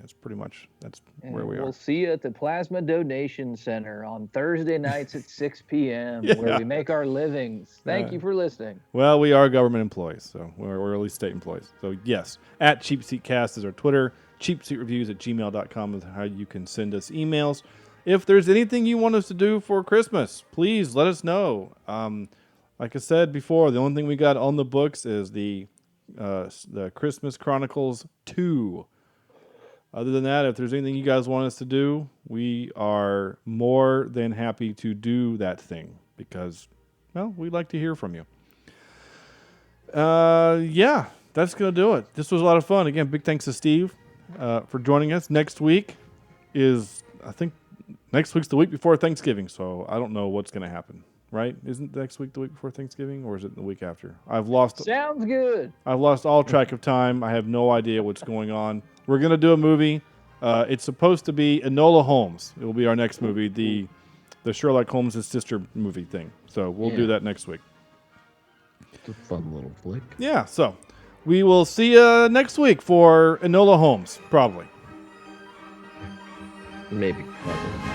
That's where we are. We'll see you at the Plasma Donation Center on Thursday nights at 6 p.m. Yeah. where we make our livings. Thank you for listening. Well, we are government employees, so we're at least state employees. So yes, at CheapseatCast is our Twitter. CheapseatReviews@gmail.com is how you can send us emails. If there's anything you want us to do for Christmas, please let us know. Like I said before, the only thing we got on the books is the Christmas Chronicles 2. Other than that, if there's anything you guys want us to do, we are more than happy to do that thing because, well, we'd like to hear from you. Yeah, that's going to do it. This was a lot of fun. Again, big thanks to Steve for joining us. Next week is, I think, next week's the week before Thanksgiving, so I don't know what's going to happen. Right? Isn't next week the week before Thanksgiving, or is it the week after? Sounds good. I've lost all track of time. I have no idea what's going on. We're going to do a movie. It's supposed to be Enola Holmes. It will be our next movie, the Sherlock Holmes' sister movie thing. So we'll do that next week. It's a fun little flick. Yeah, so we will see you next week for Enola Holmes, probably. Maybe. Probably.